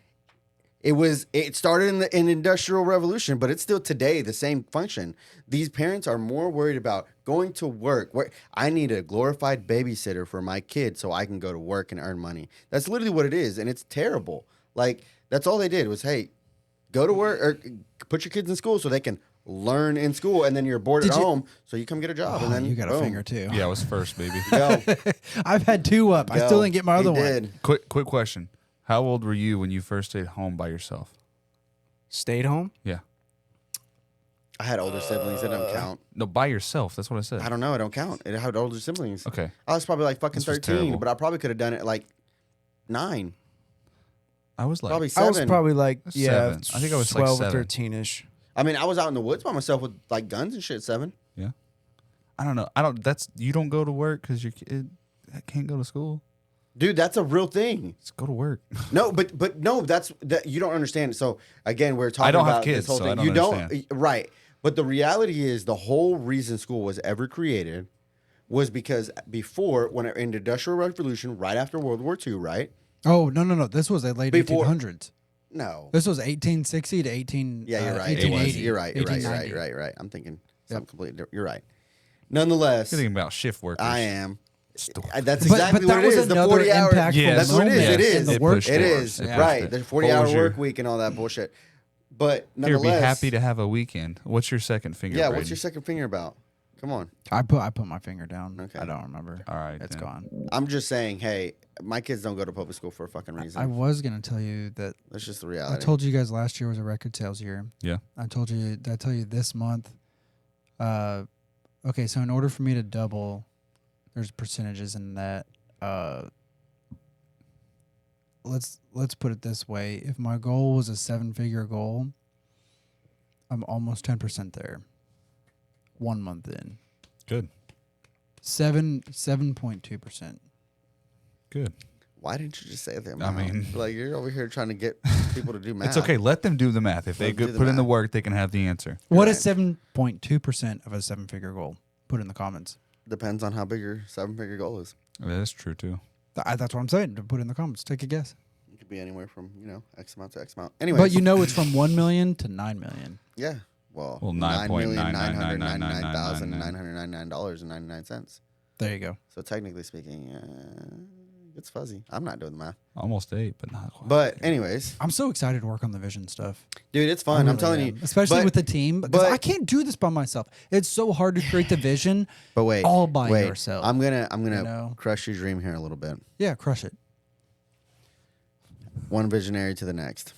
it started in the Industrial Revolution, but it's still today the same function. These parents are more worried about going to work. I need a glorified babysitter for my kid so I can go to work and earn money. That's literally what it is, and it's terrible. Like, that's all they did was, hey, go to work or put your kids in school so they can learn in school, and then you're bored at home, so you come get a job, and then you got boom. a finger too. Yeah, I was first, baby. Go. I've had 2 up. I still didn't get my He other one. did. Quick question. How old were you when you first stayed home by yourself? Stayed home. Yeah. I had older siblings. It don't count. No, by yourself. That's what I said. I don't know. It don't count. It had older siblings. Okay. I was probably like fucking This was 13, terrible. but I probably could have done it like 9, I was like, probably I 7. was probably like 7. I think I was like 12 or 7. 13 ish. I mean, I was out in the woods by myself with like guns and shit at 7. yeah. I don't know. You don't go to work because your kid can't go to school. Dude, that's a real thing. Just go to work. No, but no, that you don't understand. So again, we're talking I don't have about kids, this whole so thing. I don't You understand. don't right. But the reality is the whole reason school was ever created was because before, when in the Industrial Revolution, right after World War II, right? Oh, no. This was the late Before- 1800s. No. This was 1860 to 18. Yeah, you're right. It 1880. was. You're right. You're right. You're right. 1890. You're right. You're right. I'm thinking something completely different. You're right. Nonetheless, You're thinking about shift workers. I am. Stupid. That's But exactly that what it was is. The another 40 hour. impactful Yes. That's what it is. moment It is. in the It work pushed It it. is. It pushed Right. it. The What 40 hour was your- work week and all that bullshit. But Here, be nonetheless. happy to have a weekend. What's your second finger? Yeah, Braden? what's your second finger about? Come on. I put my finger down. Okay. I don't remember. All right, It's then. gone. I'm just saying, hey, my kids don't go to public school for a fucking reason. I was gonna tell you that That's just the I reality. told you guys last year was a record sales year. Yeah. I told you. Did I tell you this month? Okay, so in order for me to double, there's percentages in that. Let's put it this way: if my goal was a 7-figure goal, I'm almost 10% there. 1 month in, Good. 7.2%. Good. Why didn't you just say that? I mean- like you're over here trying to get people to do math. It's okay. Let them do the math. If they Let them do the put in the math. work, they can have the answer. What Right. is 7.2% of a 7-figure goal? Put it in the comments. Depends on how big your 7-figure goal is. That's true too. That's what I'm saying. To put it in the comments. Take a guess. It could be anywhere from X amount to X amount. Anyway, But you know it's from 1 million to 9 million. yeah. Well, Well, $9,999,999.99. There you go. So technically speaking, it's fuzzy. I'm not doing the math. Almost 8, but not quite. But anyways, I'm so excited to work on the vision stuff. dude, it's I fun. I'm really telling am. you. Especially But- with the team. Because but- I can't do this by myself. It's so hard to create the vision But wait, all by wait. yourself. I'm gonna you know? crush your dream here a little bit. Yeah, crush it. One visionary to the next.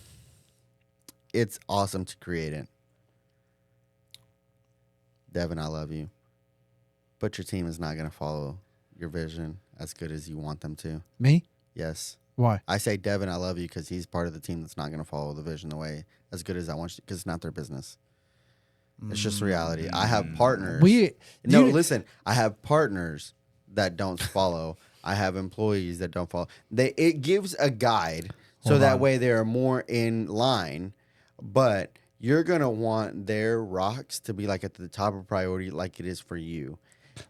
It's awesome to create it. Devin, I love you. But your team is not going to follow your vision as good as you want them to. Me? Yes. Why? I say Devin, I love you because he's part of the team that's not going to follow the vision the way as good as I want you because it's not their business. It's just reality. I have partners. Listen, I have partners that don't follow. I have employees that don't follow. It gives a guide so Hold that on. way they are more in line, but you're going to want their rocks to be like at the top of priority like it is for you.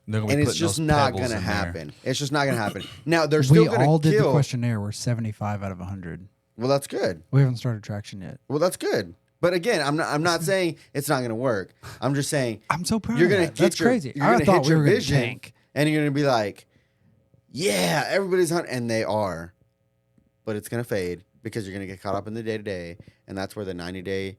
They're gonna be And it's putting just those not pebbles going to in there. happen. It's just not going to happen. Now, they're still We going all to did the kill. questionnaire. We're 75 out of 100. Well, that's good. We haven't started traction yet. Well, that's good. But again, I'm not saying it's not going to work. I'm just saying I'm so proud you're of gonna that. get That's your, crazy. You're I gonna thought hit we your were going to vision, tank. and you're gonna be like, "Yeah, everybody's hunting," and they are, but it's gonna fade because you're gonna get caught up in the day to day, and that's where the 90-day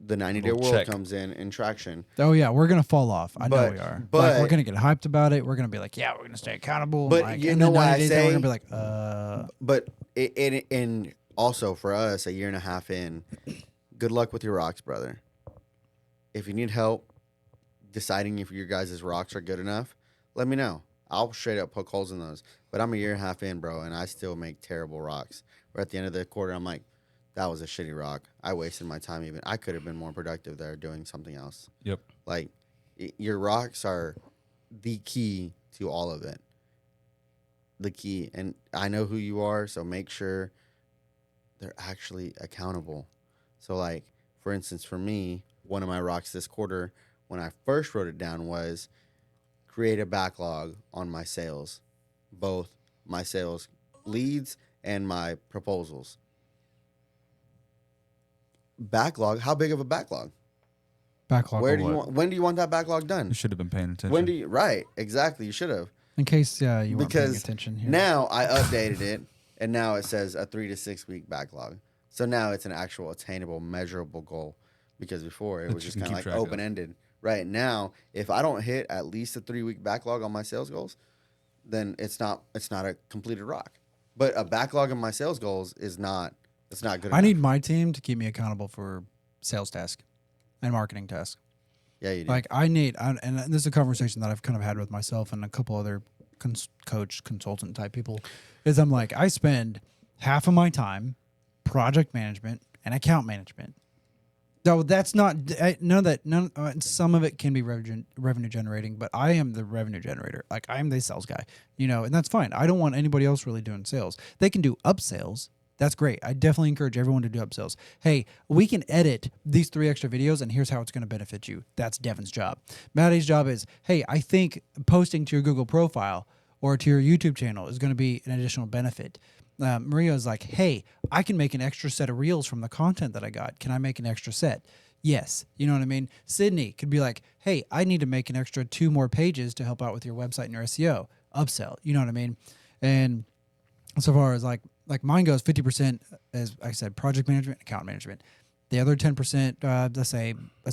Little world check. comes in traction. Oh, yeah. We're going to fall off. I know But- we are. but- Like, we're going to get hyped about it. We're going to be like, yeah, we're going to stay accountable. But like, you and know then why 90 I days later, say- we're going to be like, But and also for us, a year and a half in, good luck with your rocks, brother. If you need help deciding if your guys' rocks are good enough, let me know. I'll straight up poke holes in those. But I'm a year and a half in, bro, and I still make terrible rocks. Where at the end of the quarter, I'm like, that was a shitty rock. I wasted my time even. I could have been more productive there doing something else. Yep. Like, Your rocks are the key to all of it. The key. And I know who you are, so make sure they're actually accountable. So, like, for instance, for me, one of my rocks this quarter, when I first wrote it down, was create a backlog on my sales, both my sales leads and my proposals. Backlog, how big of a backlog? Backlog. Where of do you what? want, when do you want that backlog You done? should have been paying attention. When do you, right, exactly, you should have. In case you weren't paying Because attention here. now I updated it, and now it says a 3 to 6 week backlog. So now it's an actual attainable, measurable goal. Because before it That was you just can kind of keep like track of. open ended. Right now, if I don't hit at least a 3 week backlog on my sales goals, then it's not a completed rock. But a backlog of my sales goals is not. It's not good. I enough. need my team to keep me accountable for sales tasks and marketing tasks. Yeah, you do. Like and this is a conversation that I've kind of had with myself and a couple other coach, consultant type people. Is I'm like, I spend half of my time project management and account management. So that's not some of it can be revenue generating, but I am the revenue generator. Like I am the sales guy, and that's fine. I don't want anybody else really doing sales. They can do upsales. That's great. I definitely encourage everyone to do upsells. Hey, we can edit these 3 extra videos, and here's how it's going to benefit you. That's Devin's job. Maddie's job is, hey, I think posting to your Google profile or to your YouTube channel is going to be an additional benefit. Maria's like, hey, I can make an extra set of reels from the content that I got. Can I make an extra set? Yes. You know what I mean? Sydney could be like, hey, I need to make an extra 2 more pages to help out with your website and your SEO. Upsell. You know what I mean? And so far as like mine goes, 50%, as I said, project management, account management. The other 10%, let's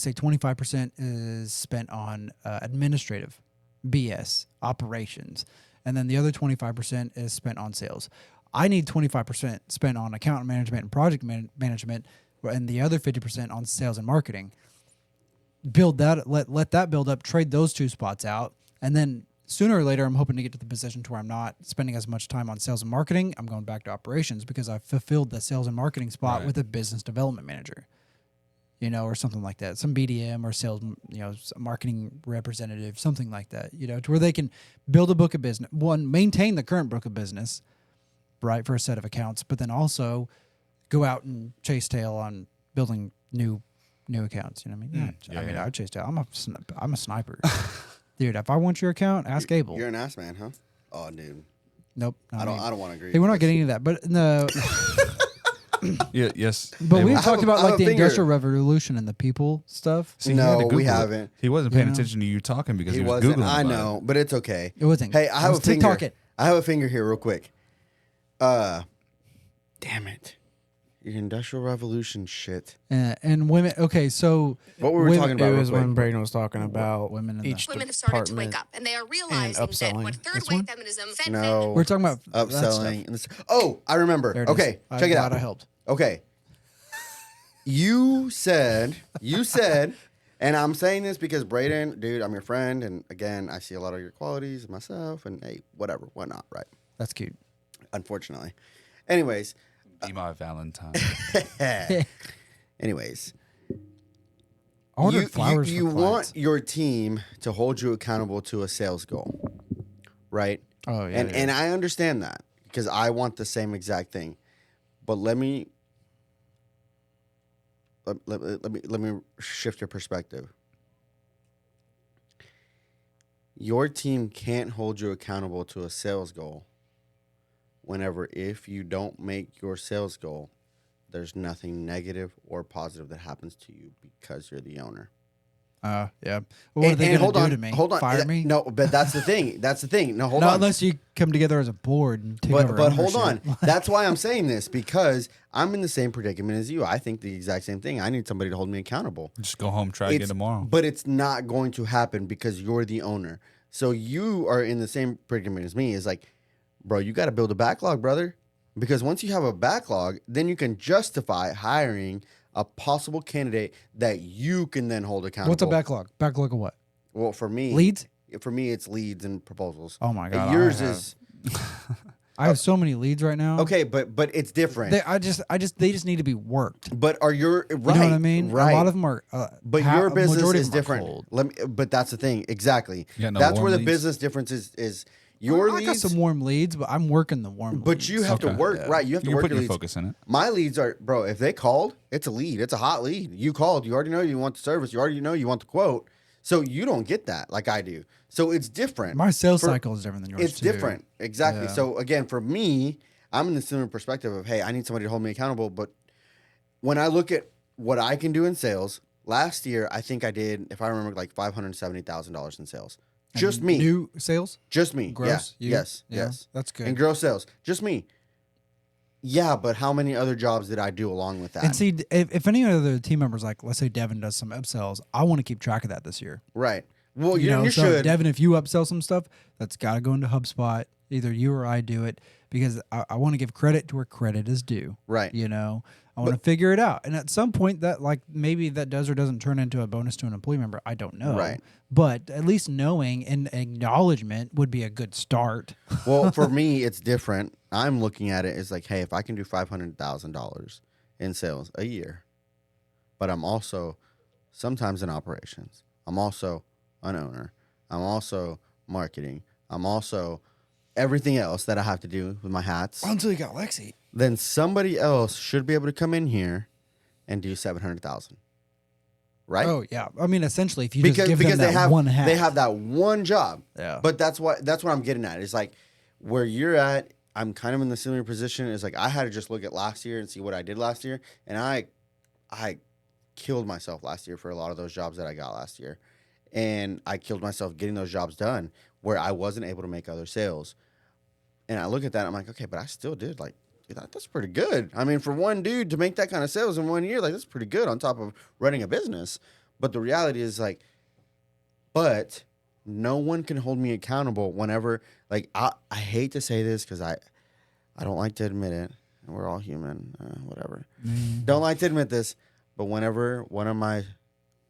say 25% is spent on administrative, BS, operations. And then the other 25% is spent on sales. I need 25% spent on account management and project management, and the other 50% on sales and marketing. Build that, let that build up, trade those 2 spots out, and then sooner or later, I'm hoping to get to the position to where I'm not spending as much time on sales and marketing. I'm going back to operations because I've fulfilled the sales and marketing spot Right. with a business development manager, or something like that, some BDM or sales, marketing representative, something like that, to where they can build a book of business, maintain the current book of business, right, for a set of accounts, but then also go out and chase tail on building new accounts. You know what I mean? Yeah. I chase tail. I'm a sniper. Dude, if I want your account, ask Abel. You're an ass man, huh? Oh, dude. Nope. I don't want to agree. Hey, we're with not getting into that, but no. Yeah, yes. But they we've will. talked about I have like a the finger. Industrial Revolution and the people stuff. See, he had to No, we Google it. haven't. He wasn't paying You know? attention to you talking because He he was wasn't. Googling I about know, but it's okay. It wasn't. Hey, I have was a finger. TikTok it. I have a finger here, real quick. Damn it. Your Industrial Revolution shit. And women. Okay, so What were we women- talking about? It real was quick? when Braden was talking about women in the- each Women have started to department. wake up, and they are realizing that upselling. what This third-wave one? feminism, No. we're talking about that stuff. Upselling. And this. Oh, I remember. There it is. Okay, I'm check it glad out. I helped. Okay. You said, and I'm saying this because Braden, dude, I'm your friend, and again, I see a lot of your qualities in myself, and hey, whatever, whatnot, right? That's cute. Unfortunately. Anyways, Be my Valentine. anyways, I ordered flowers you for clients. want your team to hold you accountable to a sales goal, right? Oh yeah. And I understand that because I want the same exact thing. But let me shift your perspective. Your team can't hold you accountable to a sales goal whenever if you don't make your sales goal, there's nothing negative or positive that happens to you because you're the owner. Yeah. Well, what are they going to do to me? Hold on. Fire me? No, but that's the thing. That's the thing. No, hold Not on. unless you come together as a board and take over. But hold on. ownership. That's why I'm saying this, because I'm in the same predicament as you. I think the exact same thing. I need somebody to hold me accountable. Just go home, try again tomorrow. But it's not going to happen because you're the owner. So you are in the same predicament as me. Is like, bro, you got to build a backlog, brother. Because once you have a backlog, then you can justify hiring a possible candidate that you can then hold accountable. What's a backlog? Backlog of what? Well, for me, Leads? For me, it's leads and proposals. Oh my God, Yours I have- is I have so many leads right now. Okay, but it's different. They just need to be worked. But are your right? You know what I mean? Right. A lot of them are. But your business majority is of them are different. cold. But that's the thing. Exactly. You got no That's warm where the leads? business difference is your I got leads. some warm leads, but I'm working the warm. But leads. you have to Okay. work, Yeah. right? You have to You work put your your leads. focus in it. My leads are, bro, if they called, it's a lead. It's a hot lead. You called. You already know you want the service. You already know you want the quote. So you don't get that like I do. So it's different. My sales cycle is different than yours. It's too. different. Exactly. Yeah. So again, for me, I'm in the similar perspective of, hey, I need somebody to hold me accountable. But when I look at what I can do in sales, last year, I think I did, if I remember, like $570,000 in sales. Just me. New sales, Just me. gross. Yeah. You? Yes. Yeah, Yes. that's good. And gross sales. Just me. Yeah, but how many other jobs did I do along with that? And see, if any other team members, like let's say Devin does some upsells, I want to keep track of that this year. Right. Well, You know, you so should. Devin, if you upsell some stuff, that's got to go into HubSpot. Either you or I do it because I want to give credit to where credit is due. Right. You know, I want to figure it out. And at some point that like maybe that does or doesn't turn into a bonus to an employee member. I don't know. Right. But at least knowing and acknowledgement would be a good start. Well, for me, it's different. I'm looking at it as like, hey, if I can do $500,000 in sales a year, but I'm also sometimes in operations, I'm also an owner, I'm also marketing, I'm also everything else that I have to do with my hats, Until you got Lexi. then somebody else should be able to come in here and do 700,000. Right? Oh yeah. I mean, essentially, if you because just give them because that they have one hat, they have that one job. Yeah. But that's what I'm getting at. It's like where you're at. I'm kind of in the similar position. It's like I had to just look at last year and see what I did last year, and I killed myself last year for a lot of those jobs that I got last year, and I killed myself getting those jobs done where I wasn't able to make other sales. And I look at that, I'm like, okay, but I still did like. That's pretty good. I mean, for one dude to make that kind of sales in 1 year, like that's pretty good on top of running a business. But the reality is like, but no one can hold me accountable whenever, like, I hate to say this because I don't like to admit it. And we're all human, whatever. Don't like to admit this, but whenever one of my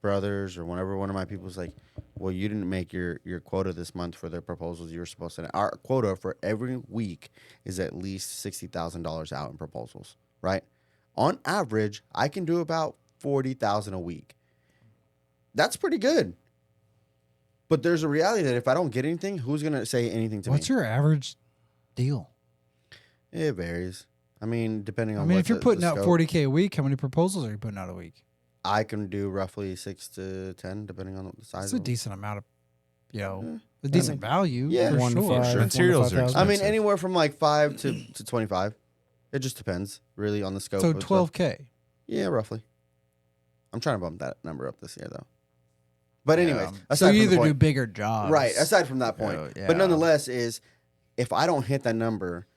brothers or whenever one of my people's like, well, you didn't make your quota this month for the proposals you were supposed to. Our quota for every week is at least $60,000 out in proposals, right? On average, I can do about 40,000 a week. That's pretty good. But there's a reality that if I don't get anything, who's going to say anything to me? what's your average deal? It varies. I mean, depending on I mean, what if you're the putting out scope. 40K a week, how many proposals are you putting out a week? I can do roughly 6 to 10, depending on the size. That's a of them. decent amount of, you know, Yeah. a decent value. Yeah. for 1 to sure. 5, Materials are 1 to 5,000. I mean, expensive. anywhere from like 5 to 25. It just depends, really, on the scope. So of stuff. 12K. Yeah, roughly. I'm trying to bump that number up this year, though. But anyways, So aside you from the either do point- bigger jobs, right. Aside from that point, Yeah. but nonetheless, is if I don't hit that number,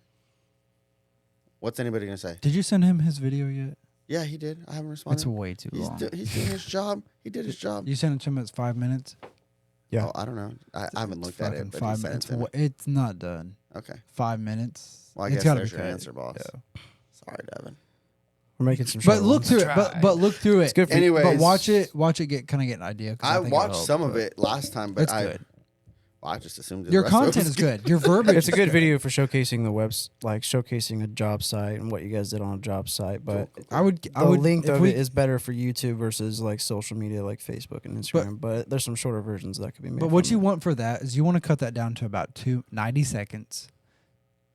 what's anybody gonna say? Did you send him his video yet? Yeah, he did. I haven't responded. It's way too long. He's doing his job. He did his job. You sent it to him. It's 5 minutes. Yeah. Oh, I don't know. I haven't looked at Fucking it, but 5 he sent minutes. it to me. It's not done. Okay. 5 minutes. Well, I It's guess gotta there's be your cut. answer, boss. Yeah. Sorry, Devin. We're making some. But short look ones. through it. But look through it. It's good for Anyways, But watch it. Watch it. Get an idea. 'cause I think it'll watched help, some of but it last time, but It's good. Well, I just assumed Your the rest of it content was is good. Your verbiage. It's a is good video for showcasing the webs, like showcasing a job site and what you guys did on a job site. But I would. the I would. length if of we- it is better for YouTube versus like social media like Facebook and Instagram. But there's some shorter versions that could be made. But what from you it. want for that is you want to cut that down to about 90 seconds,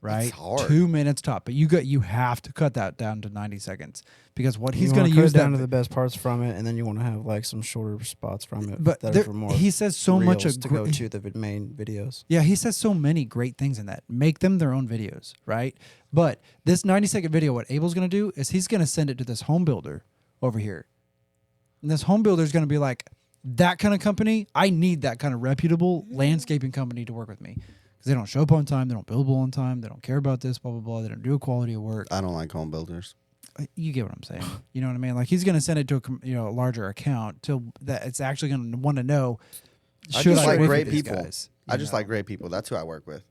right? That's hard. 2 minutes top. But you have to cut that down to 90 seconds because what he's You going wanna to cut use it down that. to the best parts from it, and then you want to have like some shorter spots from it. But that there- are for more he says so much reels of to go to the main videos. Yeah, he says so many great things in that. Make them their own videos, right? But this 90-second video, what Abel's going to do is he's going to send it to this home builder over here. And this home builder is going to be like, that kind of company, I need that kind of reputable landscaping company to work with me. Because they don't show up on time, they don't build on time, they don't care about this, blah, blah, blah. They don't do a quality of work. I don't like home builders. You get what I'm saying. You know what I mean? Like he's going to send it to a larger account till that it's actually going to want to know, I should just I like work great with these people. guys? I You just know? like great people. That's who I work with.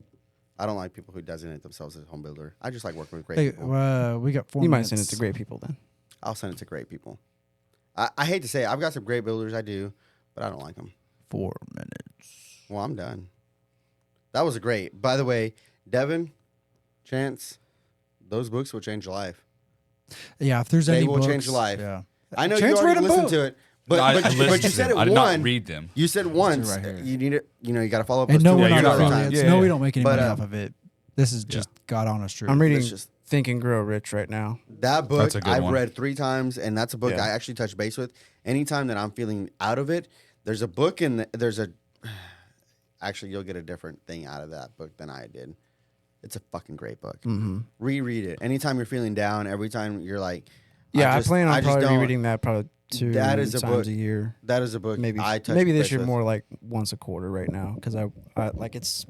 I don't like people who designate themselves as a home builder. I just like working with great Hey, people. we got 4 You might minutes. send it to great people then. I'll send it to great people. I hate to say it, I've got some great builders, I do, but I don't like them. 4 minutes. Well, I'm done. That was great. By the way, Devin, Chance, those books will change your life. Yeah, if there's They any will books, change your life. Yeah. I know Chance you read already them listened both. to it, but I but listened you to said them. it I did not one. read them. You said once. right here. You need it. You know, you got to follow up. And with no, two we're or Yeah, not you're three not wrong. affiliates. times. No, Yeah. we don't make any But, money off of it. This is just God honest truth. I'm reading It's just- Think and Grow Rich right now. That book That's a good I've one. read 3 times, and that's a book Yeah. I actually touch base with. Anytime that I'm feeling out of it, there's a book and there's a. Actually, you'll get a different thing out of that book than I did. It's a fucking great book. Mm-hmm. Reread it. Anytime you're feeling down, every time you're like, Yeah, I plan on just probably don't- rereading that probably 2 That is a times book- a year. That is a book Maybe I touch maybe this base year with. more like once a quarter right now because I like it's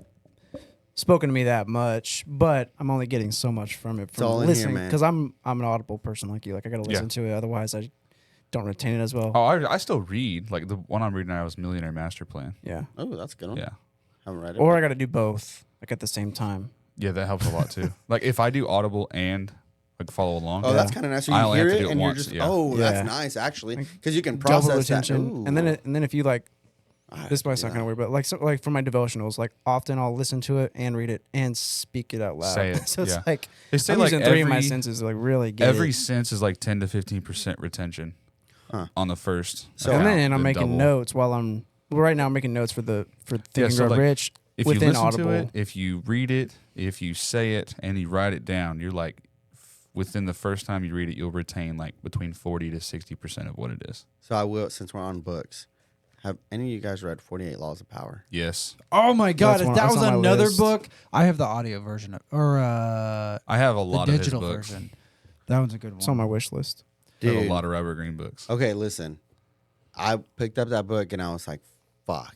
spoken to me that much, but I'm only getting so much from it from all in here, listening man. because I'm an audible person like you. Like I got to listen to it, otherwise I don't retain it as well. Oh, I still read. Like the one I'm reading now is Millionaire Master Plan. Yeah, Oh, that's a good one. Yeah. Haven't read it. or I got to do both like at the same time. Yeah, that helps a lot too. Like if I do Audible and like follow along. Oh, that's kind of nice. So I you only hear have to it do it and once, you're just, yeah. oh, Yeah. that's nice actually, Like, because you can Double process that. retention, Ooh. and then if you like. I This might do sound that. kind of weird, but like for my devotionals, like often I'll listen to it and read it and speak it out loud. Say it, So it's yeah. like They say I'm like using 3 of my every senses to like really get every it. sense is like 10 to 15% retention Huh. on the first. So- And account, then I'm making double. notes while right now I'm making notes for Think and so Grow like, Rich If you within listen Audible. to it, if you read it, if you say it, and you write it down, you're like within the first time you read it, you'll retain like between 40 to 60% of what it is. So I will, since we're on books, have any of you guys read 48 Laws of Power? Yes, Oh my God! That's If one- that that's was on my another list. book, I have the audio version of, or I have a the lot of his digital books. version. That one's a good one. It's on my wish list. I have Dude. a lot of Robert Greene books. Okay, listen. I picked up that book and I was like, fuck.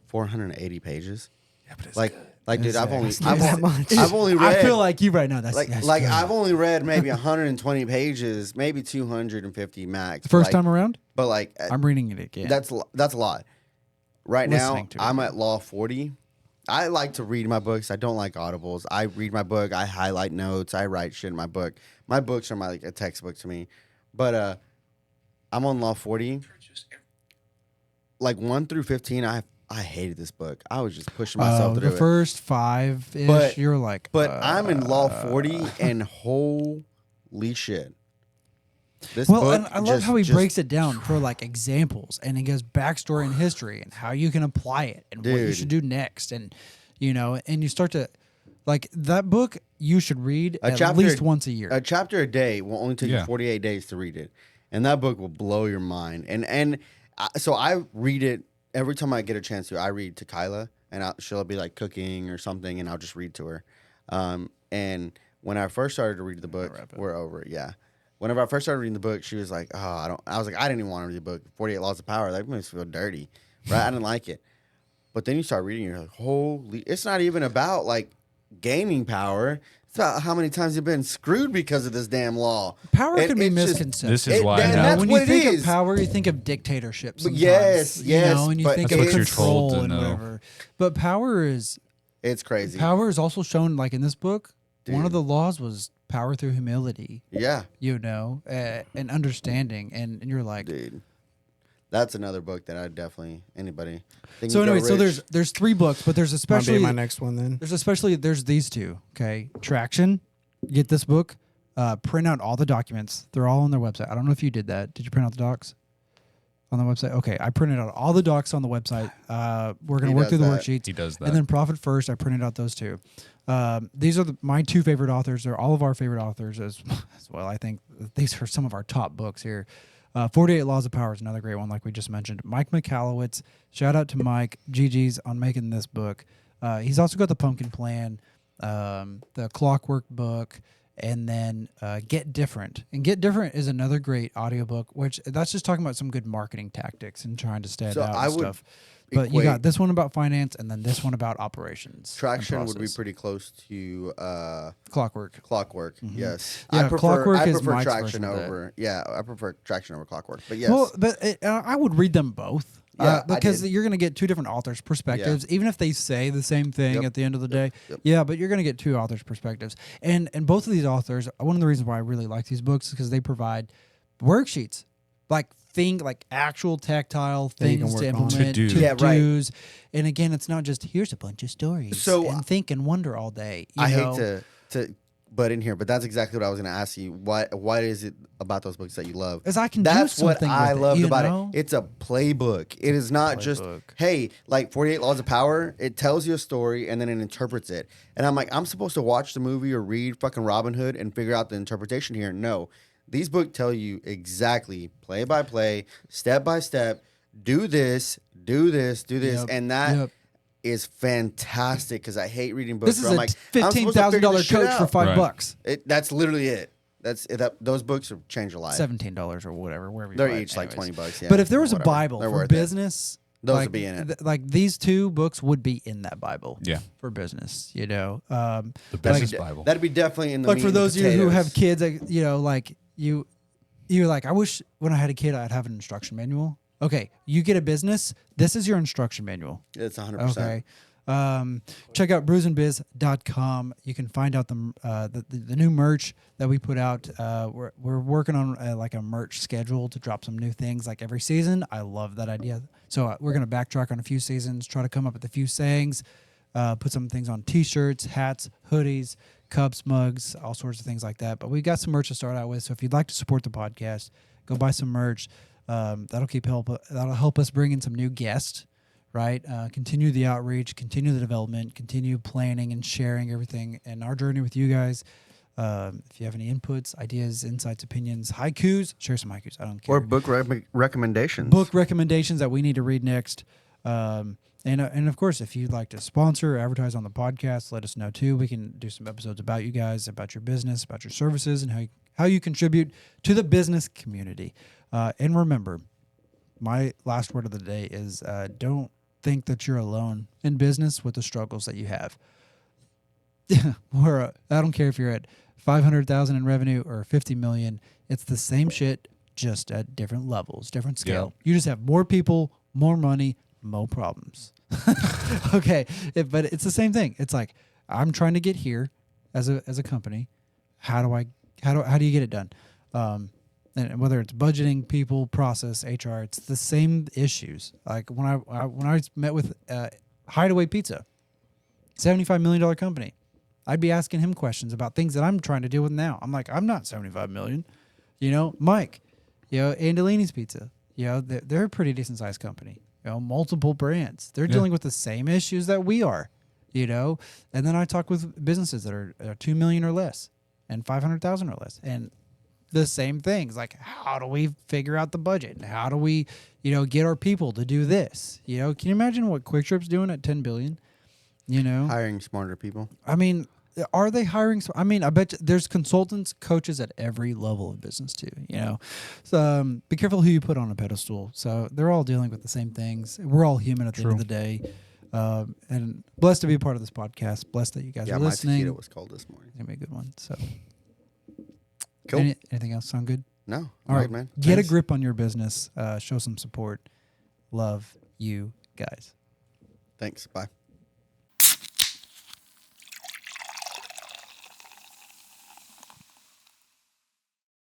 480 pages? Yeah, but it's Like, dude, It's I've only, it's I've, that only, much. I've only read. I feel like you right now. That's like, that's like good. I've only read maybe 120 pages, maybe 250 max. the first like, time around. But like, I'm reading it again. that's a lot. Right now, Listening to it, I'm yeah. at Law 40. I like to read my books. I don't like audibles. I read my book. I highlight notes. I write shit in my book. My books are like a textbook to me. But I'm on Law 40. Like 1 through 15, I hated this book. I was just pushing myself the through it. first 5-ish. But- You're like, But I'm in Law 40, and holy shit. This well, book and I love how he breaks it down for like examples, and he gives backstory and history and how you can apply it and what you Dude. should do next, and and you start to like that book. You should read A at chapter- least once a year. A chapter a day will only take you Yeah. 48 days to read it, and that book will blow your mind. So I read it every time I get a chance to. I read to Kyla, and she'll be like cooking or something, and I'll just read to her. And when I first started to read the book, we're over it. Yeah. Whenever I first started reading the book, she was like, "Oh, I was like, I didn't even want to read the book. 48 Laws of Power. That makes me feel dirty, right? I didn't like it." But then you start reading, you're like, "Holy!" It's not even about like gaining power. It's about how many times you've been screwed because of this damn law. Power And can be it's just- misconceived. This is why and now. that's when what you it think is. of power, you think of dictatorship. But Sometimes, yes, yes, and you but think That's of what you're control told to and know. whatever. But power is It's crazy. also shown like in this book. One of Dude. the laws was power through humility. Yeah, And understanding, and you're like. dude. That's another book that I definitely anybody. Think So You Grow anyway, so Rich. there's 3 books, but there's Might be especially my next one then. there's these 2. Okay, Traction. Get this book. Print out all the documents. They're all on their website. I don't know if you did that. Did you print out the docs on the website? Okay, I printed out all the docs on the website. We're gonna He work does through the that. worksheets. He does that. And then Profit First, I printed out those 2. These are my 2 favorite authors. They're all of our favorite authors as well. I think these are some of our top books here. 48 Laws of Power is another great one, like we just mentioned. Mike Michalowicz, shout out to Mike. GG's on making this book. He's also got the Pumpkin Plan, the Clockwork book, and then Get Different. And Get Different is another great audiobook, which that's just talking about some good marketing tactics and trying to stand So out I and would stuff. But you equate- got this one about finance, and then this one about operations. and Traction would be process. pretty close to Clockwork. Clockwork. Yes, Yeah, I prefer Clockwork is prefer Mike's Traction version of that. over. Yeah, I prefer Traction over Clockwork. But yes, Well, but I would read them both. Yeah, I because did. you're going to get 2 different authors' perspectives, even if they say the same thing Yep, at the end of the day. yep. Yeah, but you're going to get 2 authors' perspectives. And both of these authors, one of the reasons why I really like these books is because they provide worksheets, like think like actual tactile That you can things to work on. implement, To do. Yeah, right. do's. And again, it's not just here's a bunch of stories So, and think and wonder all day. You I know? hate to butt in here, but that's exactly what I was going to ask you. What is it about those books that you love? As I can That's do what something I with loved it, you about know? it. It's a playbook. It is not just, Playbook. hey, like 48 Laws of Power. It tells you a story and then it interprets it. And I'm like, I'm supposed to watch the movie or read fucking Robin Hood and figure out the interpretation here. No, these books tell you exactly play by play, step by step. Do this, do this, do this, Yep, and that yep. is fantastic because I hate reading books. This is where I'm a like, I'm supposed to figure $15,000 this shit coach for out. $5. Right. That's literally it. Those books have changed your life. $17 or whatever, wherever you They're buy it each like anyways. $20. Yeah, But if there was a whatever. Bible They're for worth it. business, Those like, would be in it. like these two books would be in that Bible. Yeah. For business, you know. The That'd business be- Bible. That'd be definitely in the Like meat for and the those of you who have potatoes. kids, like, you know, like you're like, I wish when I had a kid I'd have an instruction manual. Okay, you get a business. This is your instruction manual. It's 100%. Okay. Check out brewsandbiz.com. You can find out the new merch that we put out. We're working on like a merch schedule to drop some new things like every season. I love that idea. So we're going to backtrack on a few seasons, try to come up with a few sayings, put some things on t-shirts, hats, hoodies, cups, mugs, all sorts of things like that. But we got some merch to start out with. So if you'd like to support the podcast, go buy some merch. That'll help us bring in some new guests. Right? Continue the outreach, continue the development, continue planning and sharing everything and our journey with you guys. If you have any inputs, ideas, insights, opinions, haikus, share some haikus. I don't care. Or book recommendations. Book recommendations that we need to read next. And of course, if you'd like to sponsor or advertise on the podcast, let us know too. We can do some episodes about you guys, about your business, about your services, and how you contribute to the business community. And remember, my last word of the day is don't think that you're alone in business with the struggles that you have. Or I don't care if you're at 500,000 in revenue or 50 million. It's the same shit, just at different levels, different scale. You just have more people, more money, more problems. Okay, but it's the same thing. It's like I'm trying to get here as a company. How do you get it done? And whether it's budgeting, people, process, HR, it's the same issues. Like when I met with Hideaway Pizza, $75 million company, I'd be asking him questions about things that I'm trying to deal with now. I'm like, I'm not 75 million, you know. Mike, you know, Andolini's Pizza, you know, they're a pretty decent sized company. You know, multiple brands. They're dealing with the same issues that we are, you know. And then I talk with businesses that are 2 million or less and 500,000 or less, and the same things. Like, how do we figure out the budget? And how do we, you know, get our people to do this? You know, can you imagine what Quick Trip's doing at 10 billion? You know, Hiring smarter people. I mean, are they hiring? I mean, I bet there's consultants, coaches at every level of business too. You know, so be careful who you put on a pedestal. So they're all dealing with the same things. We're all human at the end of the day. And blessed to be a part of this podcast. Blessed that you guys are My listening. taquito was cold this morning. It's gonna be a good one. So, Cool. anything else sound good? No. All right, man. Get Thanks. a grip on your business. Show some support. Love you guys. Thanks. Bye.